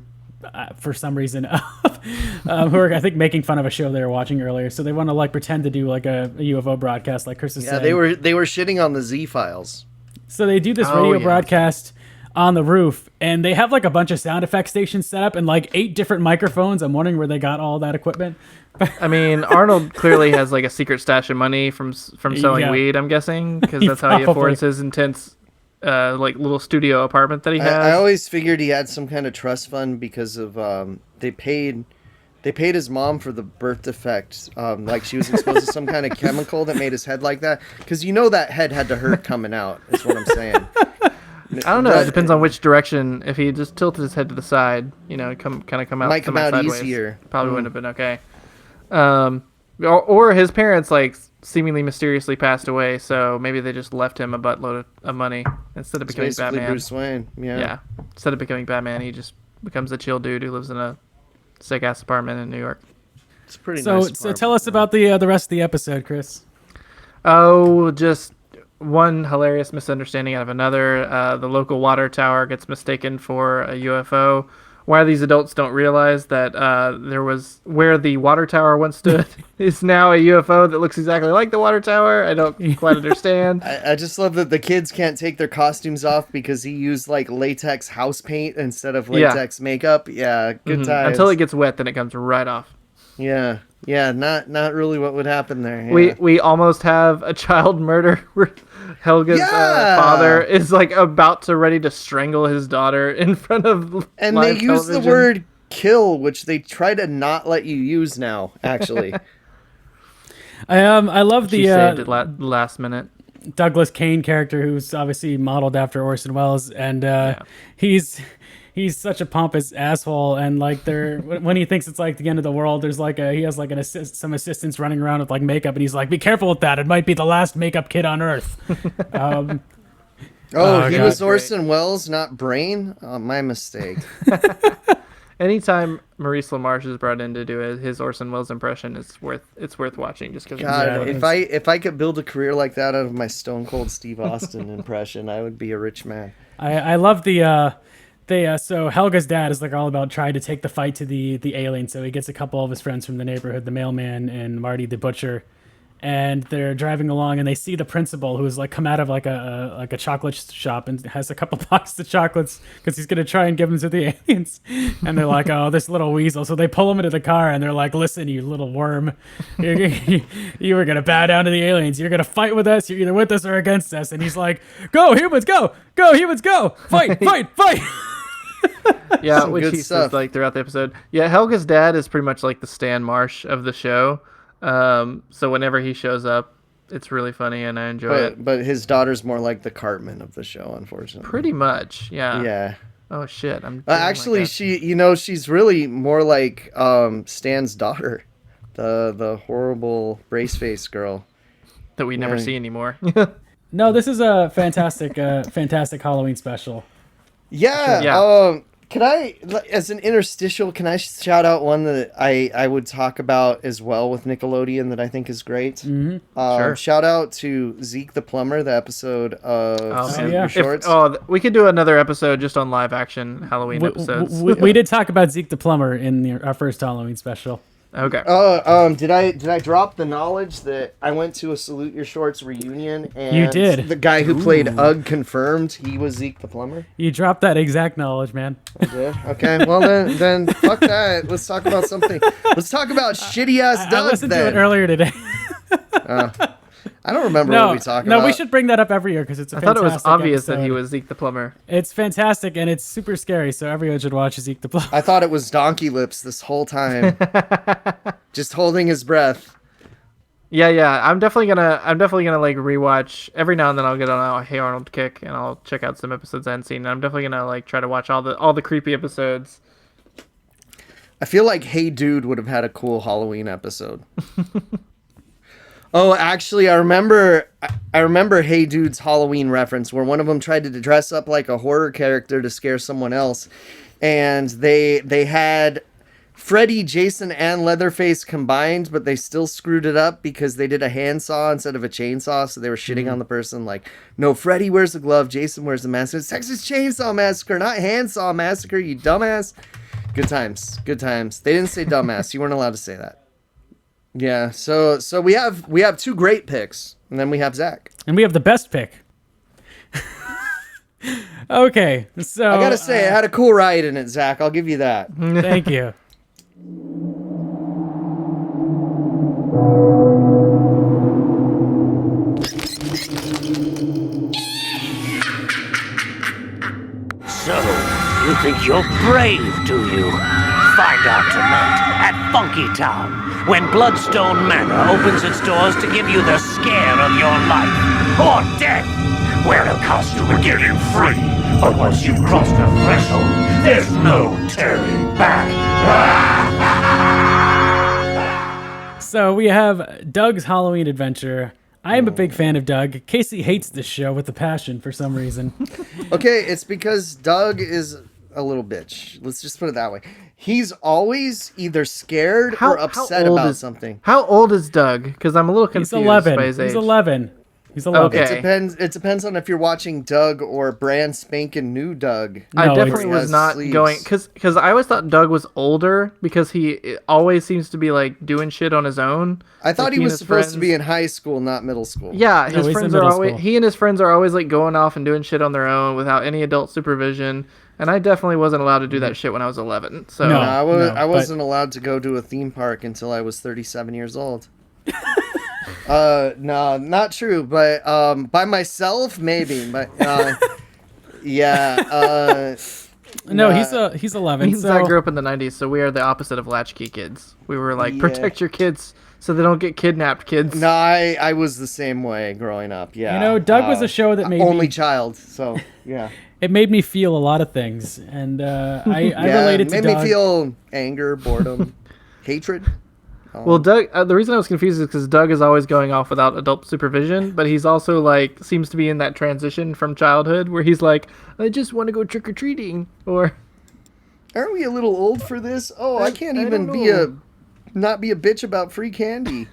for some reason, who are I think making fun of a show they were watching earlier. So they want to like pretend to do like a UFO broadcast, like Kris is saying. they were shitting on the Z Files. So they do this Oh, radio yeah. broadcast on the roof, and they have like a bunch of sound effect stations set up and like 8 different microphones. I'm wondering where they got all that equipment. I mean, Arnold clearly has like a secret stash of money from selling Yeah. weed, I'm gussing, because that's how he Probably. affords his intense like little studio apartment that he has. I always figured he had some kind of trust fund because of they paid his mom for the birth defect. Like she was exposed to some kind of chemical that made his head like that. Because that head had to hurt coming out. Is what I'm saying. I don't know. It depends on which direction. If he just tilted his head to the side, it'd come out. Might come out sideways. easier. Probably wouldn't have been okay. Or his parents like seemingly mysteriously passed away, so maybe they just left him a buttload of money instead of It's becoming basically Batman. Bruce Wayne. Yeah. Instead of becoming Batman, he just becomes a chill dude who lives in a sick ass apartment in New York. It's pretty So nice. so tell us about the rest of the episode, Kris. Oh, just one hilarious misunderstanding out of another. The local water tower gets mistaken for a UFO. Why these adults don't realize that there was where the water tower once stood is now a UFO that looks exactly like the water tower. I don't quite understand. I just love that the kids can't take their costumes off because he used like latex house paint instead of latex makeup. Yeah, good times. Until it gets wet, then it comes right off. Yeah, not really what would happen there. Yeah. We almost have a child murder where Helga's Yeah! father is like about to ready to strangle his daughter in front of And live they use the television. word kill, which they try to not let you use now, actually. I love She saved it the last minute. Douglas Kane character, who's obviously modeled after Orson Welles, and he's such a pompous asshole. And like when he thinks it's like the end of the world, there's like he has like some assistants running around with like makeup, and he's like, "Be careful with that. It might be the last makeup kid on Earth." He God, was great. Orson Welles, not Brain? Oh, my mistake. Anytime Maurice LaMarche is brought in to do his Orson Welles impression, it's worth watching just because. God, Yeah, if I could build a career like that out of my Stone Cold Steve Austin impression, I would be a rich man. I love so Helga's dad is like all about trying to take the fight to the alien. So he gets a couple of his friends from the neighborhood, the mailman and Marty the butcher, and they're driving along and they see the principal who's like come out of like a chocolate shop and has a couple boxes of chocolates because he's gonna try and give them to the aliens. And they're like, "Oh, this little weasel!" So they pull him into the car and they're like, "Listen, you little worm, you were gonna bow down to the aliens. You're gonna fight with us. You're either with us or against us." And he's like, "Go humans, go! Go humans, go! Fight, fight, fight!" Yeah, Some which good he stuff. says like throughout the episode. Yeah, Helga's dad is pretty much like the Stan Marsh of the show. So whenever he shows up, it's really funny and I enjoy it. But his daughter's more like the Cartman of the show, unfortunately. Pretty much, yeah. Yeah. Oh shit, I'm. Actually, she's really more like Stan's daughter, the horrible brace face girl. that we never Yeah. see anymore. No, this is a fantastic Halloween special. Yeah. Yeah. Can I, as an interstitial, can I shout out one that I would talk about as well with Nickelodeon that I think is great? Mm-hmm. Sure. Shout out to Zeke the Plumber, the episode of man. yeah. Shorts. We could do another episode just on live action Halloween episodes. We did talk about Zeke the Plumber in our first Halloween special. Okay. Did I drop the knowledge that I went to a Salute Your Shorts reunion and You did. the guy who played Ugg confirmed he was Zeke the plumber? You dropped that exact knowledge, man. I did. Okay, well then fuck that. Let's talk about something. Let's talk about shitty ass I Doug listened to then. it earlier today. I don't remember No, what we talked about. no, we should bring that up every year because it's a I thought it was fantastic obvious that he episode. was Zeke the plumber. It's fantastic and it's super scary, so everyone should watch Zeke the Plumber. I thought it was Donkey Lips this whole time. Just holding his breath. Yeah. I'm definitely gonna like rewatch every now and then. I'll get on a Hey Arnold kick and I'll check out some episodes I hadn't seen. And I'm definitely gonna like try to watch all the creepy episodes. I feel like Hey Dude would have had a cool Halloween episode. Oh, actually, I remember Hey Dude's Halloween reference where one of them tried to dress up like a horror character to scare someone else, and they had Freddy, Jason, and Leatherface combined, but they still screwed it up because they did a handsaw instead of a chainsaw, so they were shitting on the person like, no, Freddy wears a glove, Jason wears a mask. It's Texas Chainsaw Massacre, not Handsaw Massacre, you dumbass. Good times. They didn't say dumbass. You weren't allowed to say that. Yeah, so we have two great picks, and then we have Zach. And we have the best pick. Okay, so I gotta say, it had a cool ride in it, Zach. I'll give you that. thank you. So, you think you're brave, do you? Find out tonight at Funky Town, when Bloodstone Manor opens its doors to give you the scare of your life, or death, where it'll cost you to get in free. But once you've crossed the threshold, there's no turning back. So we have Doug's Halloween Adventure. I am a big fan of Doug. Casey hates this show with a passion for some reason. Okay, it's because Doug is a little bitch. Let's just put it that way. He's always either scared or upset old about is- something. How old is Doug? Because I'm a little confused He's 11. by his age. He's 11. He's 11. Okay. It depends on if you're watching Doug or brand spanking new Doug. I No, definitely it's- was not sleeves. going because I always thought Doug was older because he always seems to be like doing shit on his own. I thought Like, he and was his supposed to friends- be in high school, not middle school. Yeah, No, his he's in friends are middle always school. he and his friends are always like going off and doing shit on their own without any adult supervision. And I definitely wasn't allowed to do that shit when I was 11. So No. I but- wasn't allowed to go to a theme park until I was 37 years old. No, not true. But by myself, maybe. But yeah. No, Nah. he's 11. me and So Zach grew up in the 90s, so we are the opposite of latchkey kids. We were like, Yeah. protect your kids so they don't get kidnapped, kids. No, I was the same way growing up. Yeah. You know, Doug was a show that made only me, child. So yeah. it made me feel a lot of things, and I Yeah, related to made Doug. me feel anger, boredom, hatred. Well, Doug, the reason I was confused is because Doug is always going off without adult supervision, but he's also like seems to be in that transition from childhood where he's like, I just want to go trick or treating, or Aren't we a little old for this? Oh, I can't even don't not be a bitch about free candy.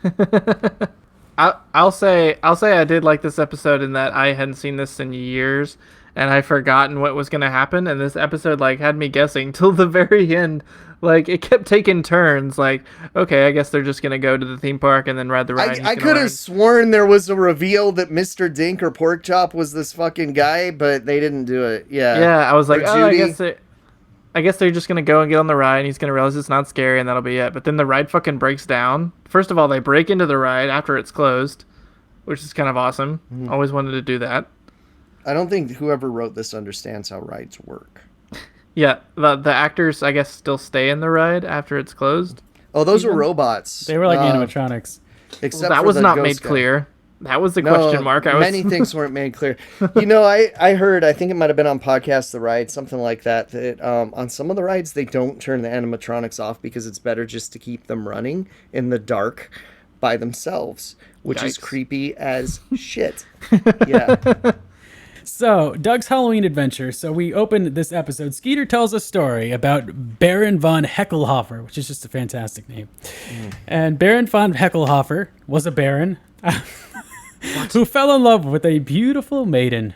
I'll say I did like this episode in that I hadn't seen this in years and I forgotten what was gonna happen, and this episode like had me guessing till the very end. Like it kept taking turns. Like, okay, I guess they're just gonna go to the theme park and then ride the ride. I could have sworn there was a reveal that Mr. Dink or Porkchop was this fucking guy, but they didn't do it. Yeah. Yeah, I was like, Or oh, Judy. I guess they're just gonna go and get on the ride, and he's gonna realize it's not scary, and that'll be it. But then the ride fucking breaks down. First of all, they break into the ride after it's closed, which is kind of awesome. Always wanted to do that. I don't think whoever wrote this understands how rides work. Yeah, the actors, I guess, still stay in the ride after it's closed. Oh, those were robots. They were like animatronics. Except That for was the not ghost made guy. clear. That was the No, question mark. Many things weren't made clear. You know, I heard, I think it might have been on Podcast The Ride, something like that, that on some of the rides, they don't turn the animatronics off because it's better just to keep them running in the dark by themselves, which is Yikes. creepy as shit. Yeah. So, Doug's Halloween Adventure. So, we open this episode. Skeeter tells a story about Baron von Heckelhofer, which is just a fantastic name. And Baron von Heckelhofer was a baron who fell in love with a beautiful maiden.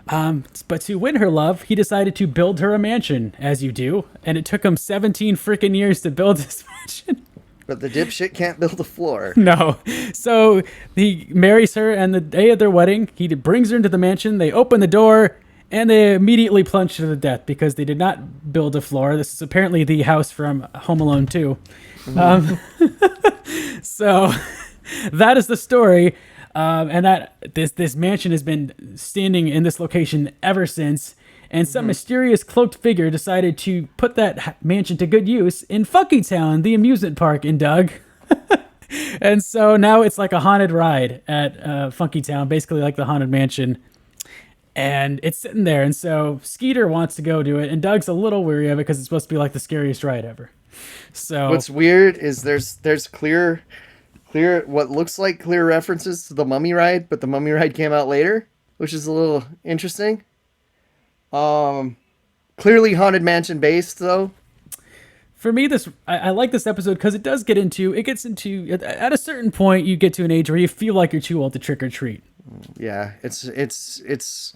But to win her love, he decided to build her a mansion, as you do. And it took him 17 freaking years to build this mansion. But the dipshit can't build a floor. No. So he marries her, and the day of their wedding, he brings her into the mansion. They open the door, and they immediately plunge to the death because they did not build a floor. This is apparently the house from Home Alone 2. So that is the story. And that this mansion has been standing in this location ever since. And some mysterious cloaked figure decided to put that mansion to good use in Funky Town, the amusement park in Doug. And so now it's like a haunted ride at Funky Town, basically like the Haunted Mansion. And it's sitting there. And so Skeeter wants to go do it. And Doug's a little weary of it because it's supposed to be like the scariest ride ever. So what's weird is there's clear what looks like clear references to the Mummy ride, but the Mummy ride came out later, which is a little interesting. Clearly Haunted Mansion based though. For me, I like this episode because it gets into at a certain point you get to an age where you feel like you're too old to trick or treat. Yeah, it's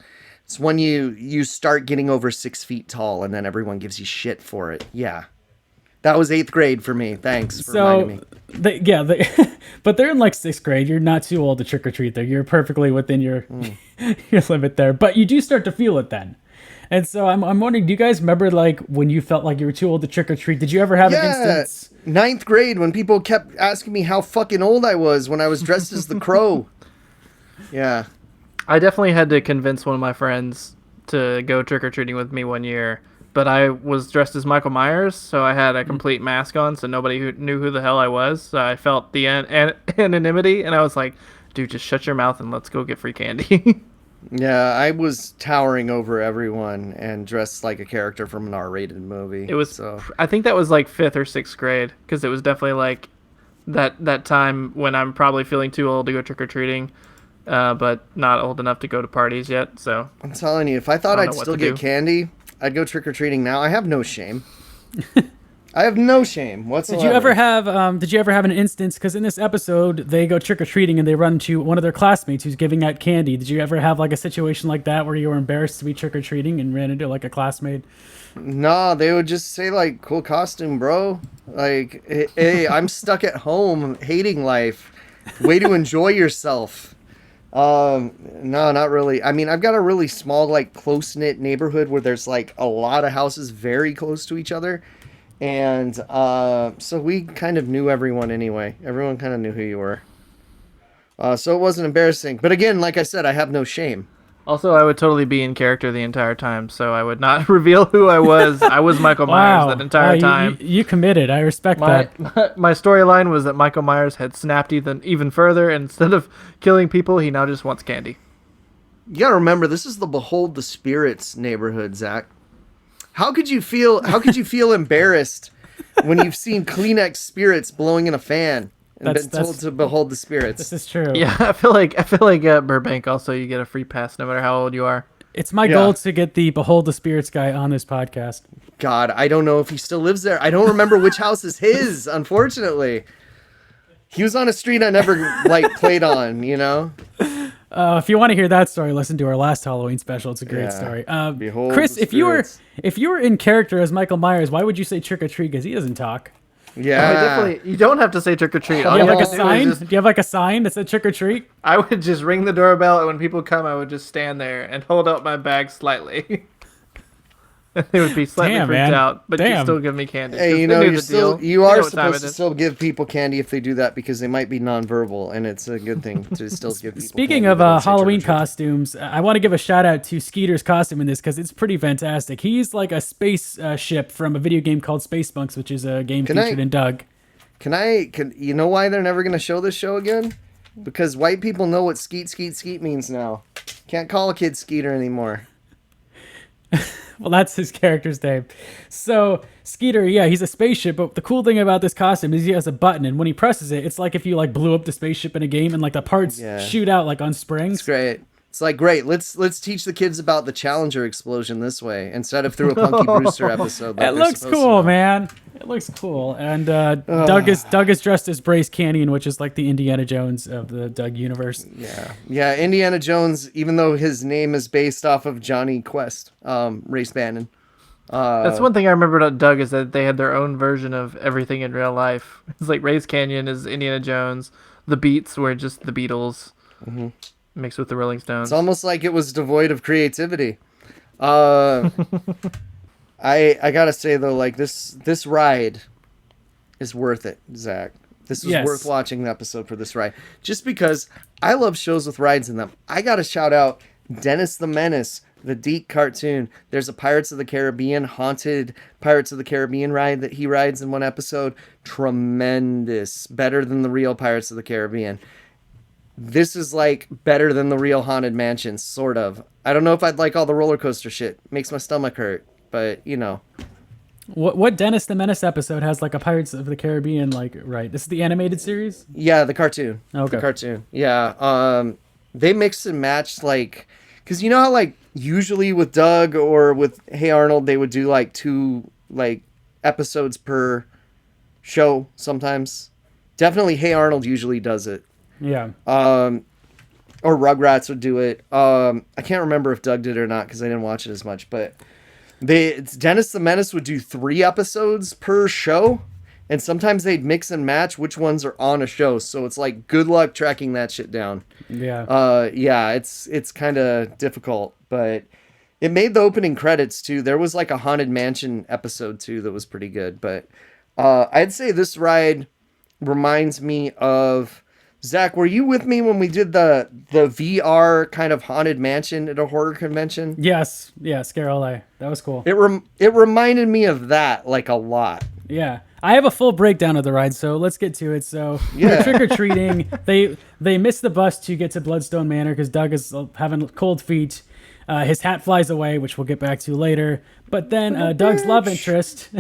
when you start getting over 6 feet tall and then everyone gives you shit for it. Yeah. That was 8th grade for me. Thanks for reminding me. But they're in like 6th grade. You're not too old to trick or treat there. You're perfectly within your your limit there. But you do start to feel it then. And so I'm wondering, do you guys remember like when you felt like you were too old to trick or treat? Did you ever have an instance? 9th grade when people kept asking me how fucking old I was when I was dressed as the Crow. Yeah. I definitely had to convince one of my friends to go trick-or-treating with me one year, but I was dressed as Michael Myers, so I had a complete mask on, so nobody knew who the hell I was. So I felt the anonymity, and I was like, dude, just shut your mouth and let's go get free candy. Yeah, I was towering over everyone and dressed like a character from an R-rated movie. It was, I think that was like 5th or 6th grade, because it was definitely like that time when I'm probably feeling too old to go trick-or-treating. But not old enough to go to parties yet, so... I'm telling you, if I thought I'd still get candy, I'd go trick-or-treating now. I have no shame. I have no shame whatsoever. Did you ever have an instance, because in this episode, they go trick-or-treating and they run to one of their classmates who's giving out candy. Did you ever have like a situation like that where you were embarrassed to be trick-or-treating and ran into like a classmate? Nah, they would just say like, cool costume, bro. Like, hey, I'm stuck at home hating life. Way to enjoy yourself. No, not really. I mean, I've got a really small, like, close-knit neighborhood where there's, like, a lot of houses very close to each other. And, so we kind of knew everyone anyway. Everyone kind of knew who you were. So it wasn't embarrassing. But again, like I said, I have no shame. Also, I would totally be in character the entire time, so I would not reveal who I was. I was Michael Myers that entire time. You committed. I respect that. My storyline was that Michael Myers had snapped even further, and instead of killing people, he now just wants candy. You gotta remember, this is the Behold the Spirits neighborhood, Zach. How could you feel embarrassed when you've seen Kleenex spirits blowing in a fan? And been told to behold the spirits. This is true. Yeah, I feel like Burbank also, you get a free pass no matter how old you are. It's my goal to get the Behold the Spirits guy on this podcast. God, I don't know if he still lives there. I don't remember which house is his, unfortunately. He was on a street I never played on, you know? If you want to hear that story, listen to our last Halloween special. It's a great story. Kris, if you were in character as Michael Myers, why would you say trick or treat? Because he doesn't talk. Yeah, you don't have to say trick or treat. Do you have like a sign? Do you have like a sign that said trick or treat? I would just ring the doorbell, and when people come, I would just stand there and hold up my bag slightly. They would be slightly freaked out, but you still give me candy. Hey, you are supposed to still give people candy if they do that because they might be nonverbal, and it's a good thing to still give people Speaking candy of Halloween costumes, I want to give a shout out to Skeeter's costume in this because it's pretty fantastic. He's like a space ship from a video game called Space Bunks, which is a game featured in Doug. Can you know why they're never going to show this show again? Because white people know what skeet, skeet, skeet means now. Can't call a kid Skeeter anymore. Well, that's his character's name. So, Skeeter, he's a spaceship, but the cool thing about this costume is he has a button, and when he presses it, it's like if you blew up the spaceship in a game and the parts shoot out on springs. It's great. It's great. Let's teach the kids about the Challenger explosion this way instead of through a Punky Brewster episode. It looks cool, man. It looks cool. And Doug is dressed as Brace Canyon, which is like the Indiana Jones of the Doug universe. Yeah. Indiana Jones, even though his name is based off of Johnny Quest, Race Bannon. That's one thing I remember about Doug is that they had their own version of everything in real life. It's like Ray's Canyon is Indiana Jones. The Beats were just the Beatles mixed with the Rolling Stones. It's almost like it was devoid of creativity. I gotta say though, like this ride is worth it, Zach. This was worth watching the episode for this ride, just because I love shows with rides in them. I gotta shout out Dennis the Menace, the Deke cartoon. There's a Pirates of the Caribbean, haunted Pirates of the Caribbean ride that he rides in one episode. Tremendous, better than the real Pirates of the Caribbean. This is like better than the real Haunted Mansion, sort of. I don't know if I'd like all the roller coaster shit. Makes my stomach hurt, but you know. What Dennis the Menace episode has like a Pirates of the Caribbean like right? This is the animated series? Yeah, the cartoon. Okay. The cartoon. Yeah. They mix and match like, because you know how like usually with Doug or with Hey Arnold they would do like 2 like episodes per show sometimes. Definitely Hey Arnold usually does it. Yeah. Or Rugrats would do it. I can't remember if Doug did it or not because I didn't watch it as much. But Dennis the Menace would do 3 episodes per show, and sometimes they'd mix and match which ones are on a show. So it's like good luck tracking that shit down. Yeah. Yeah, it's kind of difficult, but it made the opening credits too. There was like a Haunted Mansion episode too that was pretty good. But I'd say this ride reminds me of. Zach, were you with me when we did the VR kind of Haunted Mansion at a horror convention? Yes. Yeah, Scare LA. That was cool. It reminded me of that like a lot. Yeah. I have a full breakdown of the ride, so let's get to it. So, Yeah. trick-or-treating. They miss the bus to get to Bloodstone Manor because Doug is having cold feet. His hat flies away, which we'll get back to later. But then Doug's love interest,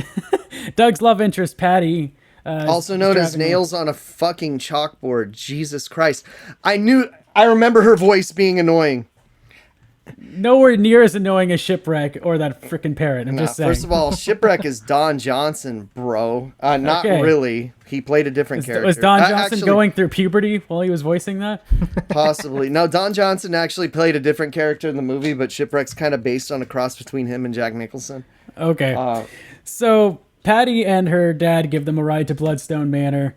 Patty, also known as Nails on a fucking chalkboard. Jesus Christ. I remember her voice being annoying. Nowhere near as annoying as Shipwreck or that freaking parrot. I'm just saying. First of all, Shipwreck is Don Johnson, bro. Not Okay. really. He played a different character. Was Don Johnson Actually, going through puberty while he was voicing that? Possibly. No, Don Johnson actually played a different character in the movie, but Shipwreck's kind of based on a cross between him and Jack Nicholson. Okay. So Patty and her dad give them a ride to Bloodstone Manor.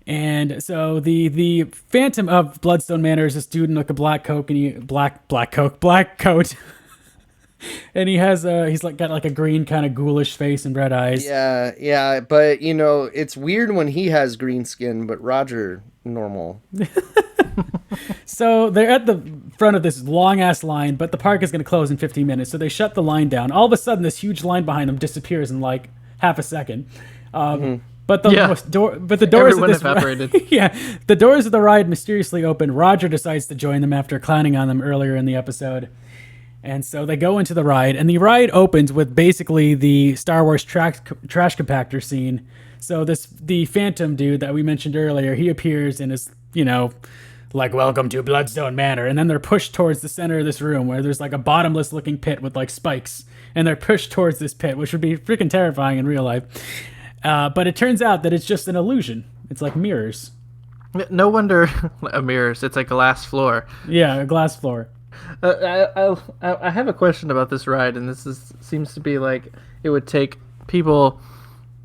And so the Phantom of Bloodstone Manor is this dude in like a black coat and he has he's like got like a green kind of ghoulish face and red eyes. Yeah, but you know, it's weird when he has green skin, but Roger normal. So they're at the front of this long ass line, but the park is going to close in 15 minutes. So they shut the line down. All of a sudden, this huge line behind them disappears in like half a second. But the doors Everyone of this evaporated. the doors of the ride mysteriously open. Roger decides to join them after clowning on them earlier in the episode. And so they go into the ride, and the ride opens with basically the Star Wars trash compactor scene. So the Phantom dude that we mentioned earlier, he appears and is, like, welcome to Bloodstone Manor. And then they're pushed towards the center of this room where there's like a bottomless looking pit with like spikes. And they're pushed towards this pit, which would be freaking terrifying in real life. But it turns out that it's just an illusion. It's like mirrors. No wonder mirrors. It's a glass floor. Yeah, a glass floor. I have a question about this ride, and seems to be like it would take people.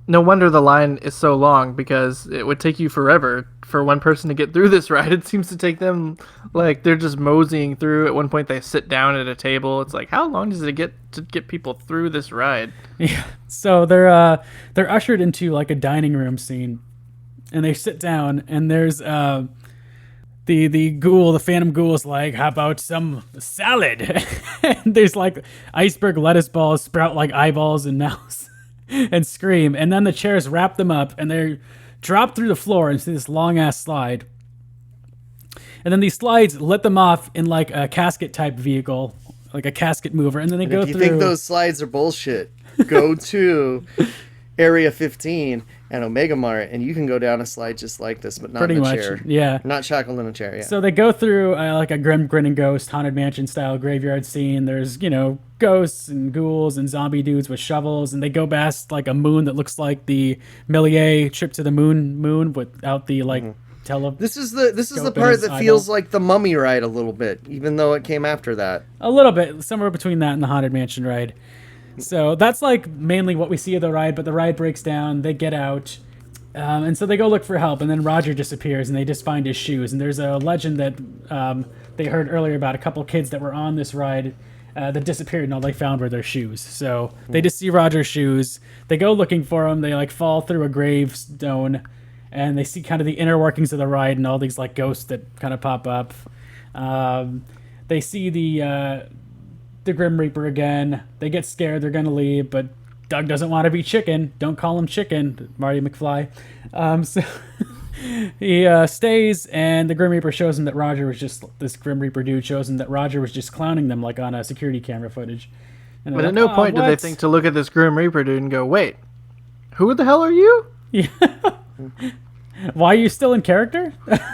No wonder the line is so long, because it would take you forever for one person to get through this ride. It seems to take them like they're just moseying through. At one point, they sit down at a table. It's like, how long does it get to get people through this ride? Yeah. So they're ushered into like a dining room scene, and they sit down, and there's the Phantom Ghoul is like, how about some salad? And there's like iceberg lettuce balls sprout like eyeballs and mouths and scream. And then the chairs wrap them up and they drop through the floor into this long ass slide. And then these slides let them off in like a casket type vehicle, like a casket mover. And then they go if you through. think those slides are bullshit, go to Area 15 and Omega Mart, and you can go down a slide just like this, but not Pretty in a much, chair. yeah. Not shackled in a chair, yeah. So they go through like a grim grinning ghost haunted mansion style graveyard scene. There's ghosts and ghouls and zombie dudes with shovels, and they go past like a moon that looks like the Méliès trip to the moon without the like This is the part that feels like the Mummy ride a little bit, even though it came after that. A little bit, somewhere between that and the haunted mansion ride. So that's like mainly what we see of the ride, but the ride breaks down, they get out, and so they go look for help, and then Roger disappears, and they just find his shoes. And there's a legend that they heard earlier about a couple kids that were on this ride that disappeared, and all they found were their shoes. So they just see Roger's shoes. They go looking for him. They like fall through a gravestone, and they see kind of the inner workings of the ride and all these like ghosts that kind of pop up. They see the Grim Reaper again. They get scared. They're gonna leave, but Doug doesn't want to be chicken. Don't call him chicken, Marty McFly. So he stays, and the Grim Reaper shows him that Roger was just, this Grim Reaper dude shows him that Roger was just clowning them like on a security camera footage. And But they're at like, no point do they think to look at this Grim Reaper dude and go, wait, who the hell are you? Yeah. Why are you still in character?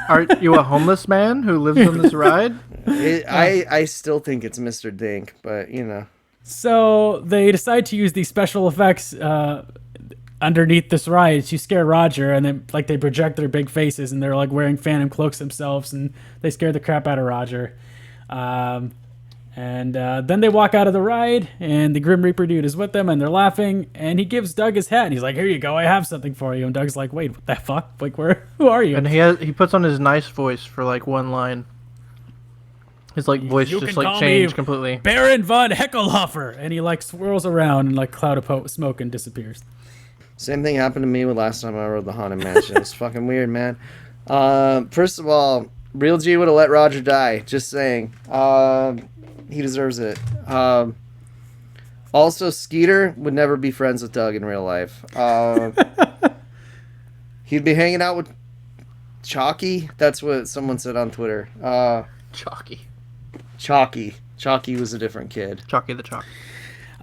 Are you a homeless man who lives on this ride? I still think it's Mr. Dink, but you know. So they decide to use these special effects underneath this ride to scare Roger, and then like they project their big faces, and they're like wearing phantom cloaks themselves, and they scare the crap out of Roger. And then they walk out of the ride, and the Grim Reaper dude is with them, and they're laughing, and he gives Doug his hat, and he's like, here you go, I have something for you. And Doug's like, wait, what the fuck? Like, who are you? And he puts on his nice voice for like one line. His like voice You just can like call changed me completely. Baron von Heckelhofer. And he like swirls around, and like cloud of smoke, and disappears. Same thing happened to me with last time I rode the Haunted Mansion. It's fucking weird, man. First of all, Real G would have let Roger die. Just saying. He deserves it. Also, Skeeter would never be friends with Doug in real life. He'd be hanging out with Chalky. That's what someone said on Twitter. Chalky. Chalky was a different kid. Chalky the Chalk.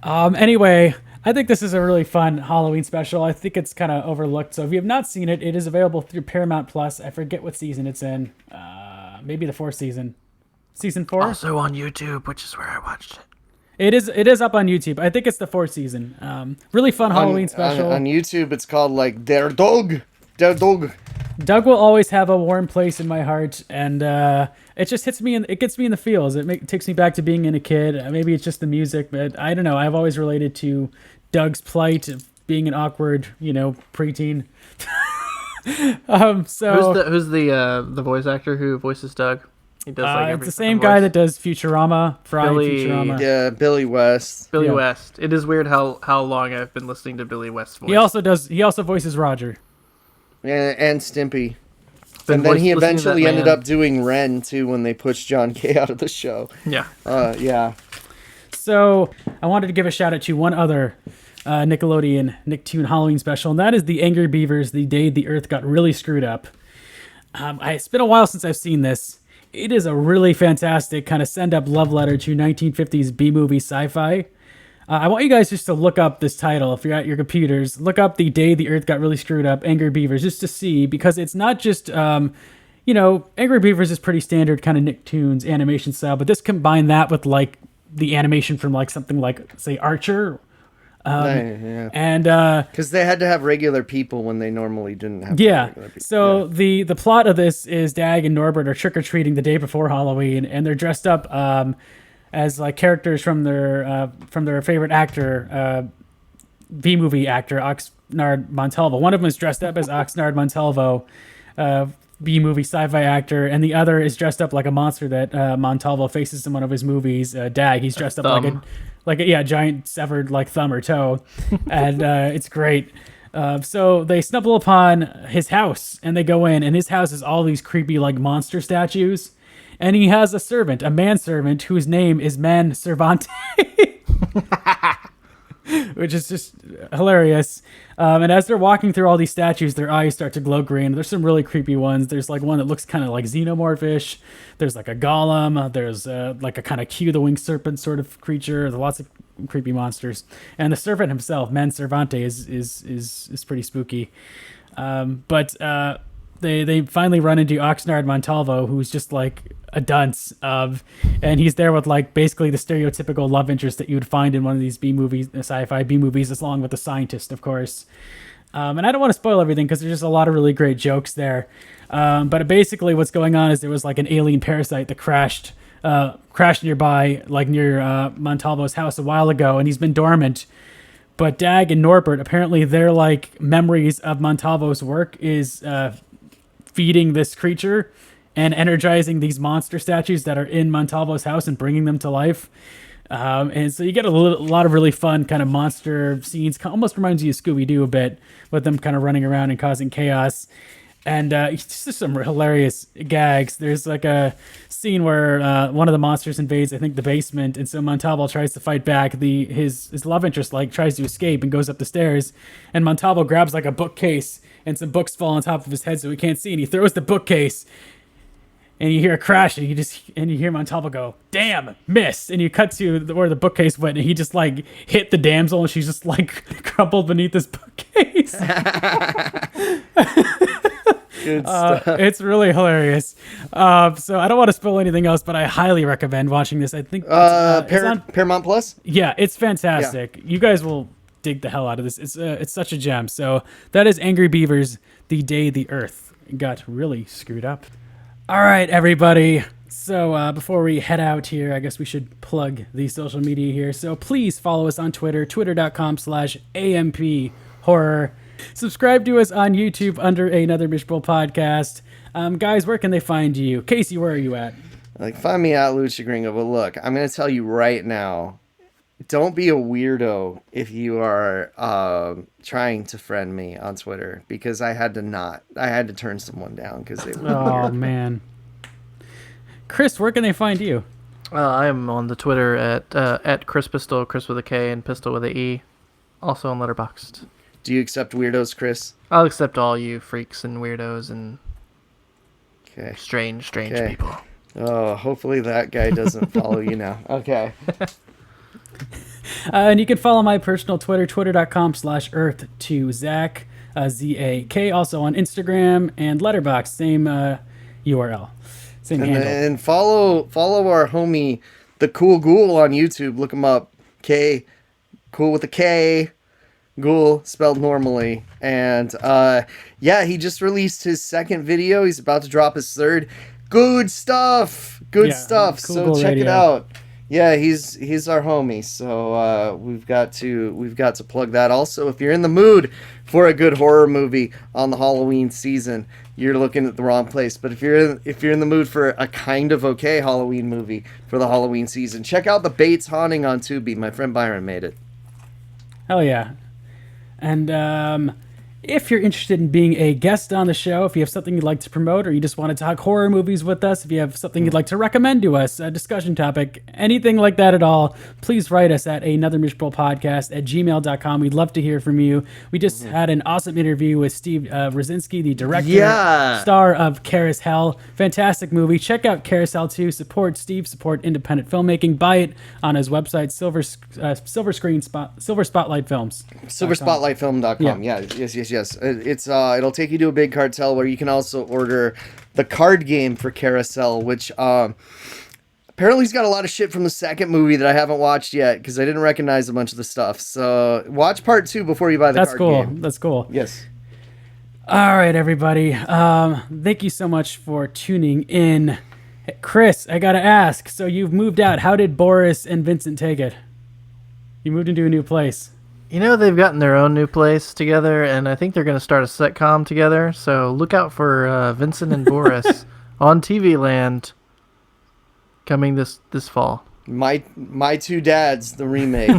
Anyway, I think this is a really fun Halloween special. I think it's kind of overlooked. So if you have not seen it, it is available through Paramount Plus. I forget what season it's in. Maybe the fourth season. Season 4? Also on YouTube, which is where I watched it. It is up on YouTube. I think it's the fourth season. Really fun Halloween special. On YouTube, it's called like Der Dog. Doug will always have a warm place in my heart, and it just hits me, it gets me in the feels. It takes me back to being in a kid. Maybe it's just the music, but I don't know. I've always related to Doug's plight of being an awkward, preteen. Who's the voice actor who voices Doug? He does it's the same guy that does Futurama, Futurama. Yeah, Billy West. Billy West. It is weird how long I've been listening to Billy West's voice. He also voices Roger. And Stimpy. And then he eventually ended up doing Ren, too, when they pushed John Kay out of the show. Yeah. Yeah. So I wanted to give a shout out to one other Nickelodeon Nicktoon Halloween special, and that is the Angry Beavers, The Day the Earth Got Really Screwed Up. It's been a while since I've seen this. It is a really fantastic kind of send-up love letter to 1950s B-movie sci-fi. I want you guys just to look up this title. If you're at your computers, look up The Day the Earth Got Really Screwed Up, Angry Beavers, just to see, because it's not just, Angry Beavers is pretty standard kind of Nicktoons animation style, but this combine that with like the animation from like something like, say, Archer. Yeah. And because they had to have regular people when they normally didn't have regular people. So the plot of this is Dag and Norbert are trick-or-treating the day before Halloween, and they're dressed up as like characters from their favorite actor, B-movie actor Oxnard Montalvo. One of them is dressed up as Oxnard Montalvo, B-movie sci-fi actor, and the other is dressed up like a monster that Montalvo faces in one of his movies. Dag, he's dressed up like a giant severed like thumb or toe, and it's great. So they stumble upon his house, and they go in, and his house is all these creepy like monster statues, and he has a servant, a manservant, whose name is Man Servante, which is just hilarious. And as they're walking through all these statues, their eyes start to glow green. There's some really creepy ones. There's like one that looks kind of like xenomorphish. There's like a golem. There's like a kind of Q the winged serpent sort of creature. There's lots of creepy monsters. And the servant himself, Man Servante, is pretty spooky. But they finally run into Oxnard Montalvo, who's just like a dunce and he's there with like basically the stereotypical love interest that you would find in one of these B-movies, sci-fi B-movies, along with the scientist, of course. And I don't want to spoil everything because there's just a lot of really great jokes there. But basically what's going on is there was like an alien parasite that crashed crashed nearby, like near Montalvo's house a while ago, and he's been dormant. But Dag and Norbert, apparently their like memories of Montalvo's work is feeding this creature and energizing these monster statues that are in Montalvo's house and bringing them to life. And so you get a lot of really fun kind of monster scenes. Almost reminds you of Scooby-Doo a bit, with them kind of running around and causing chaos. And it's just some hilarious gags. There's like a scene where one of the monsters invades, I think, the basement, and so Montalvo tries to fight back. His love interest like tries to escape and goes up the stairs, and Montalvo grabs like a bookcase, and some books fall on top of his head so he can't see, and he throws the bookcase, and you hear a crash, and you hear Montalvo go, "Damn, missed!" And you cut to where the bookcase went, and he just like hit the damsel, and she's just like crumpled beneath this bookcase. Good stuff. It's really hilarious. So I don't want to spoil anything else, but I highly recommend watching this. I think it's on Paramount Plus. Yeah, it's fantastic. You guys will dig the hell out of this. It's such a gem. So that is Angry Beavers, The Day the Earth Got Really Screwed Up. All right, everybody. So before we head out here, I guess we should plug the social media here. So please follow us on Twitter, twitter.com/AMP Horror. Subscribe to us on YouTube under Another Miserable Podcast. Guys, where can they find you? Casey, where are you at? Like, find me at Lucha Gringo. But look, I'm going to tell you right now, don't be a weirdo if you are trying to friend me on Twitter, because I had to turn someone down because they were Oh, weird. man. Kris, where can they find you? I am on the Twitter at Kris Pistol, Kris with a K and Pistol with a E. Also on Letterboxd. Do you accept weirdos, Kris? I'll accept all you freaks and weirdos and Okay. strange Okay. people. Oh, hopefully that guy doesn't follow you now. Okay. And you can follow my personal Twitter, twitter.com/earth2zak, Z-A-K, also on Instagram and Letterboxd, same URL, same handle. And follow our homie, the Cool Ghoul, on YouTube. Look him up. Cool with a K. Ghoul spelled normally. And he just released his second video. He's about to drop his third. Good stuff. Yeah, Cool Cool so Ghoul check Radio. it out. Yeah, he's our homie. So we've got to plug that. Also, if you're in the mood for a good horror movie on the Halloween season, you're looking at the wrong place. But if you're in the mood for a kind of okay Halloween movie for the Halloween season, check out The Bates Haunting on Tubi. My friend Byron made it. Hell yeah. And if you're interested in being a guest on the show, if you have something you'd like to promote, or you just want to talk horror movies with us, if you have something you'd like to recommend to us, a discussion topic, anything like that at all, please write us at anothermiserablepodcast@gmail.com. We'd love to hear from you. We just had an awesome interview with Steve Rosinski, the director, star of Carousel. Fantastic movie. Check out Carousel 2. Support Steve. Support independent filmmaking. Buy it on his website, Silver Spotlight Films. SilverSpotlightFilm.com. Yes. It's it'll take you to a big cartel where you can also order the card game for Carousel, which apparently he's got a lot of shit from the second movie that I haven't watched yet because I didn't recognize a bunch of the stuff. So watch part 2 before you buy the card game. That's cool. Yes. All right, everybody. Thank you so much for tuning in. Hey, Kris, I gotta ask. So you've moved out. How did Boris and Vincent take it? You moved into a new place. You know, they've gotten their own new place together, and I think they're going to start a sitcom together. So look out for Vincent and Boris on TV Land coming this fall. My Two Dads, the remake.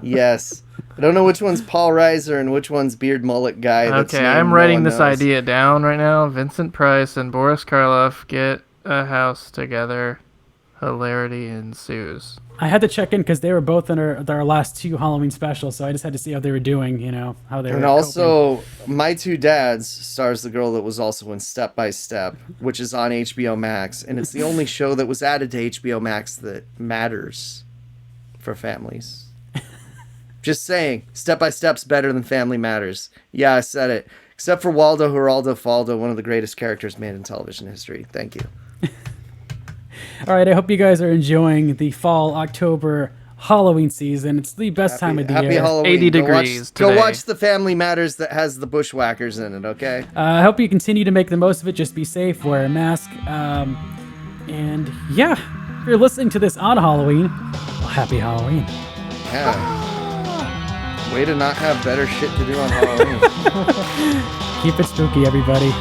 Yes. I don't know which one's Paul Reiser and which one's Beard Mullet Guy. Okay, I'm writing this idea down right now. Vincent Price and Boris Karloff get a house together. Hilarity ensues. I had to check in because they were both in their last 2 Halloween specials, so I just had to see how they were doing, how they were And coping. also, My Two Dads stars the girl that was also in Step by Step, which is on HBO Max, and it's the only show that was added to HBO Max that matters for families. Just saying, Step by Step's better than Family Matters. Yeah, I said it. Except for Waldo Geraldo Faldo, one of the greatest characters made in television history. Thank you. All right, I hope you guys are enjoying the fall, October, Halloween season. It's the best time of the Happy year. Halloween. 80 Go degrees Go today. watch the Family Matters that has the Bushwhackers in it, okay? I hope you continue to make the most of it. Just be safe, wear a mask, and yeah, If you're listening to this on Halloween, well, happy Halloween. Yeah. Way to not have better shit to do on Halloween. Keep it spooky, everybody.